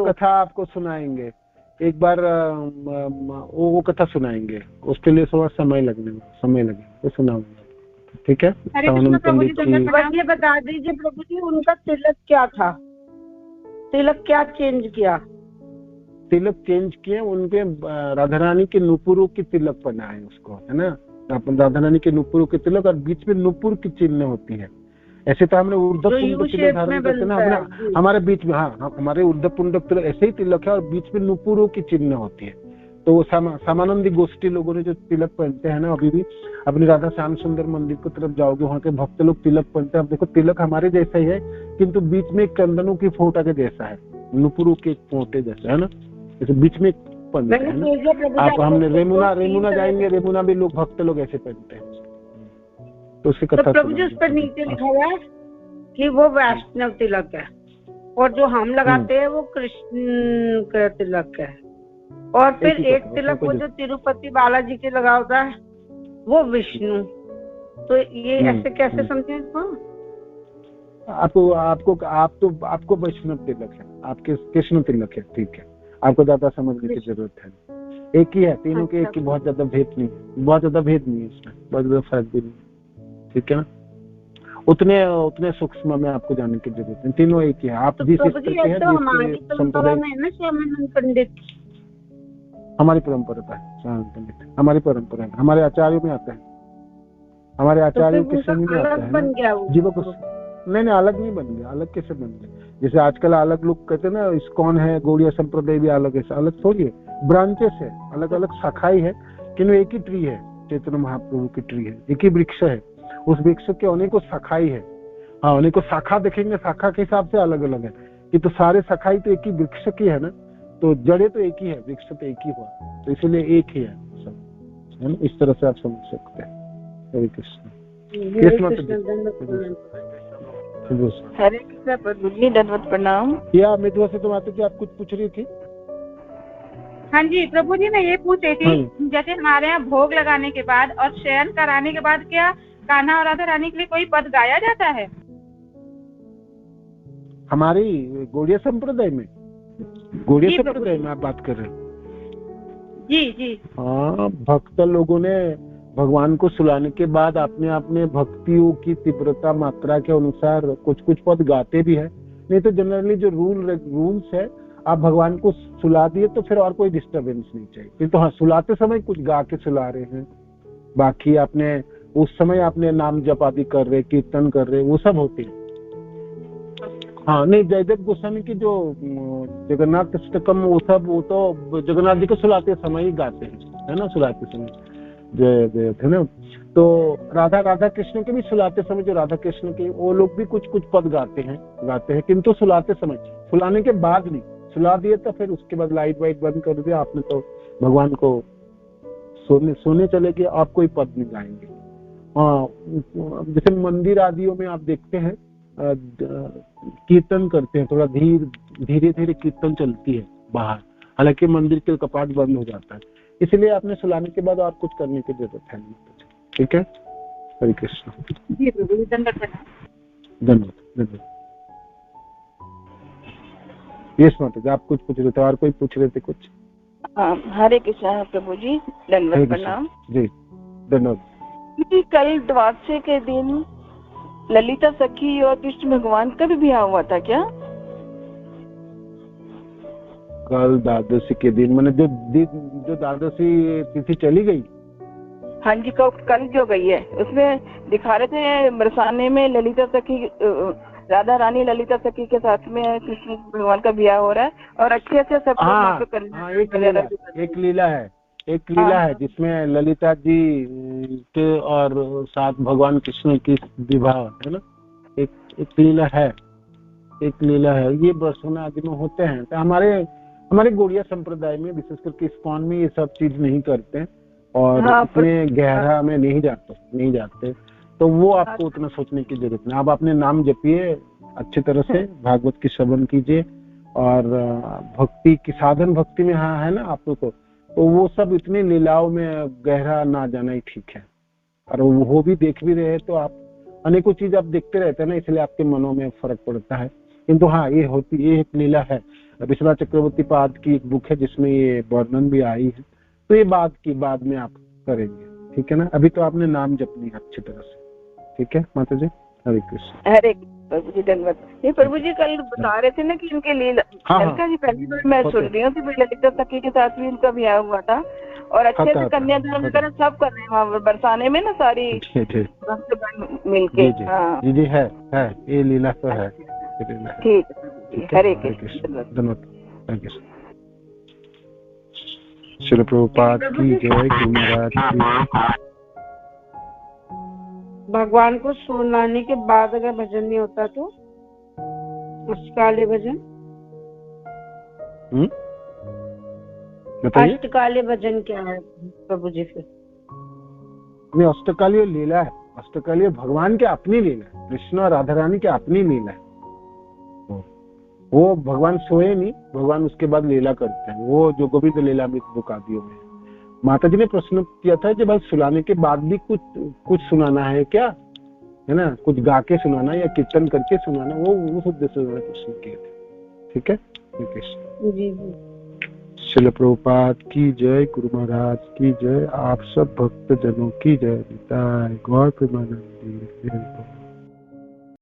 कथा आपको सुनाएंगे एक बार, वो कथा सुनाएंगे, उसके लिए थोड़ा समय लगेगा, वो सुनाऊंगा, ठीक है। ये बता दीजिए प्रभु जी उनका तिलक क्या था, तिलक क्या चेंज किया? तिलक चेंज किए उनके राधा रानी के नुपुरों की तिलक बनाए उसको, है ना, राधा रानी के नुपुरों के तिलक, और बीच में नुपुर की चिन्ह होती है। ऐसे तो हमने ऊर्ध्वपुंड तिलक धारण करते ना अपने, हमारे बीच में, हाँ हमारे ऊर्ध्वपुंड तिलक ऐसे ही तिलक है और बीच में नुपुरों की चिन्ह होती है। तो सामानंदी गोष्ठी लोगों ने जो तिलक पहनते हैं ना, अभी भी अपनी राधा श्याम सुंदर मंदिर की तरफ जाओगे, वहाँ के भक्त लोग तिलक पहनते हैं। अब देखो तिलक हमारे जैसा ही है, किंतु बीच में चंदनों की फोटा के जैसा है, नुपुरों के फोटे जैसा है ना, जैसे बीच में पहनते हैं ना। आप हमने रेमुना जाएंगे, रेमुना भी लोग भक्त लोग ऐसे पहनते हैं। तो उसकी कथा प्रभु जी उस पर नीचे लिखा हुआ है कि वो वैष्णव तिलक है, और जो हम लगाते हैं वो कृष्ण का तिलक है, और फिर एक तिलक वो जो तिरुपति बालाजी के लगा होता है वो विष्णु। तो ये ऐसे कैसे समझे इसको? आपको वैष्णव तिलक है, आपके कृष्ण तिलक है, ठीक है। आपको ज्यादा समझने की जरूरत है, एक ही है तीनों के, एक ही, बहुत ज्यादा भेद नहीं है इसमें, बहुत ज्यादा फर्क भी नहीं, ठीक है ना। उतने सूक्ष्म में आपको जानने की जरूरत नहीं, तीनों एक ही है। आप जिस स्तर के हैं, संप्रदाय पंडित हमारी परंपरा है, श्यामानंद पंडित हमारी परंपरा है, हमारे आचार्यों में आता है, हमारे आचार्यों के श्रेणी में आता है जीवक। नहीं अलग नहीं बन गया, अलग कैसे बन गया? जैसे आजकल अलग लोग कहते हैं ना, इस्कॉन है, गौड़िया संप्रदाय भी अलग है, अलग थोड़ी है, ब्रांचेस है, अलग अलग शाखाएं है, किन्तु एक ही ट्री है, चैतन्य महाप्रभु की ट्री है, एक ही वृक्ष है। उस वृक्ष के अनेकों शाखाएं है, हाँ अनेकों शाखा देखेंगे, शाखा के हिसाब से अलग अलग है, कि तो सारे शाखाएं तो एक ही वृक्ष की है ना, तो जड़े तो एक ही है, वृक्ष तो एक ही हुआ, तो इसलिए एक ही है सब, है ना। इस तरह से आप समझ सकते हैं। हरे कृष्ण। हरे कृष्ण प्रभु जी, दंडवत प्रणाम। या मिधुआ से तो बात है कि आप कुछ पूछ रही थी? हाँ जी प्रभु जी, मैं ये पूछ रही थी, जैसे हमारे यहाँ भोग लगाने के बाद और शयन कराने के बाद क्या कान्हा और राधा रानी के लिए कोई पद गाया जाता है? हमारी गौड़िया संप्रदाय में, गौड़िया संप्रदाय में आप बात कर रहे हैं? जी। हाँ, भक्त लोगों ने भगवान को सुलाने के बाद अपने भक्तियों की तीव्रता मात्रा के अनुसार कुछ पद गाते भी है, नहीं तो जनरली जो रूल्स है, आप भगवान को सुला दिए तो फिर और कोई डिस्टर्बेंस नहीं चाहिए। फिर तो हाँ, सुलाते समय कुछ गा के सुला रहे हैं, बाकी आपने उस समय आपने नाम जप आदि कर रहे, कीर्तन कर रहे, वो सब होते हैं। हाँ नहीं, जयदेव गोस्वामी की जो जगन्नाथ अष्टकम वो तो जगन्नाथ जी को सुलाते समय ही गाते हैं, है ना, सुलाते समय जय है ना। तो राधा कृष्ण के भी सुलाते समय, जो राधा कृष्ण के वो लोग भी कुछ पद गाते हैं, किंतु सुलाते समय, सुलाने के बाद नहीं। सुला दिए तो फिर उसके बाद लाइट वाइट बंद कर दिया आपने, तो भगवान को सोने चले गए, आप कोई पद नहीं गाएंगे। हाँ, जैसे मंदिर आदियों में आप देखते हैं कीर्तन करते हैं, थोड़ा धीरे धीरे कीर्तन चलती है बाहर, हालांकि मंदिर के कपाट बंद हो जाता है, इसलिए आपने सुलाने के बाद और कुछ करने की जरूरत है नहीं, ठीक है। हरे कृष्ण। धन्यवाद। यस माता, आप कुछ पूछ रहे थे, और कोई पूछ रहे थे कुछ? हरे कृष्ण प्रभु जी, धन्यवाद प्रणाम जी। धन्यवाद। कल द्वादशी के दिन ललिता सखी और कृष्ण भगवान का भी ब्याह हुआ था क्या? कल द्वादशी के दिन, मैंने जो द्वादशी तिथि चली गई, हाँ जी, कल जो गई है उसमें दिखा रहे थे बरसाने में ललिता सखी, राधा रानी ललिता सखी के साथ में कृष्ण भगवान का ब्याह हो रहा है, और अच्छे सब एक लीला है, एक लीला है जिसमें ललिता जी के और साथ भगवान कृष्ण की विवाह है ना, एक लीला है, एक लीला है। ये बरसोना आदि में होते हैं। तो हमारे गौड़िया संप्रदाय में विशेष करके इस्कॉन में ये सब चीज नहीं करते और इतने गहरा में नहीं जाते। तो वो आपको उतना सोचने की जरूरत नहीं। आप अपने नाम जपिए अच्छी तरह से, भागवत की श्रवण कीजिए और भक्ति की साधन भक्ति में हाँ है ना आप लोग को, तो वो सब इतनी लीलाओं में गहरा ना जाना ही ठीक है। और वो भी देख भी रहे तो आप अनेकों चीज आप देखते रहते हैं ना, इसलिए आपके मनों में फर्क पड़ता है। किंतु हाँ ये एक लीला है। विश्वनाथ चक्रवर्ती पाद की एक बुक है जिसमें ये वर्णन भी आई है। तो ये बाद में आप करेंगे, ठीक है ना। अभी तो आपने नाम जपनी है अच्छी तरह से, ठीक है माता जी। हरे कृष्ण। हरे प्रभु जी धन्यवाद। ये प्रभु जी कल बता रहे थे ना कि इनके लीला ललिता जी पहली बार मैं सुन रही हूँ कि ललिता सखी के साथ भी इनका ब्याह हुआ था और अच्छे से कन्यादान वगैरह सब कर रहे हैं वहाँ बरसाने में ना सारी भक्त मिलके। जी है ये लीला तो है। ठीक हरे कृष्ण धन्यवाद। श्री प्रभुपाद की जय, गुरु महाराज की। भगवान को सुनाने के बाद अगर भजन नहीं होता तो अष्टकालीय भजन, अष्टकालीय भजन क्या है प्रभु जी? फिर अष्टकालीय लीला है। अष्टकालीय भगवान की अपनी लीला है, कृष्ण और राधा रानी की अपनी लीला है। वो भगवान सोए नहीं, भगवान उसके बाद लीला करते हैं। वो जो गोविंद लीला में बुक आदि में माता जी ने प्रश्न किया था कि भाई सुनाने के बाद भी कुछ सुनाना है क्या, है ना, कुछ गा के सुनाना या कीर्तन करके सुनाना, वो उस उद्देश्य से प्रश्न किए थे। ठीक है जी। श्रील प्रभुपाद की जय, गुरु महाराज की जय, आप सब भक्त जनों की जय। गौर प्रेमानंद।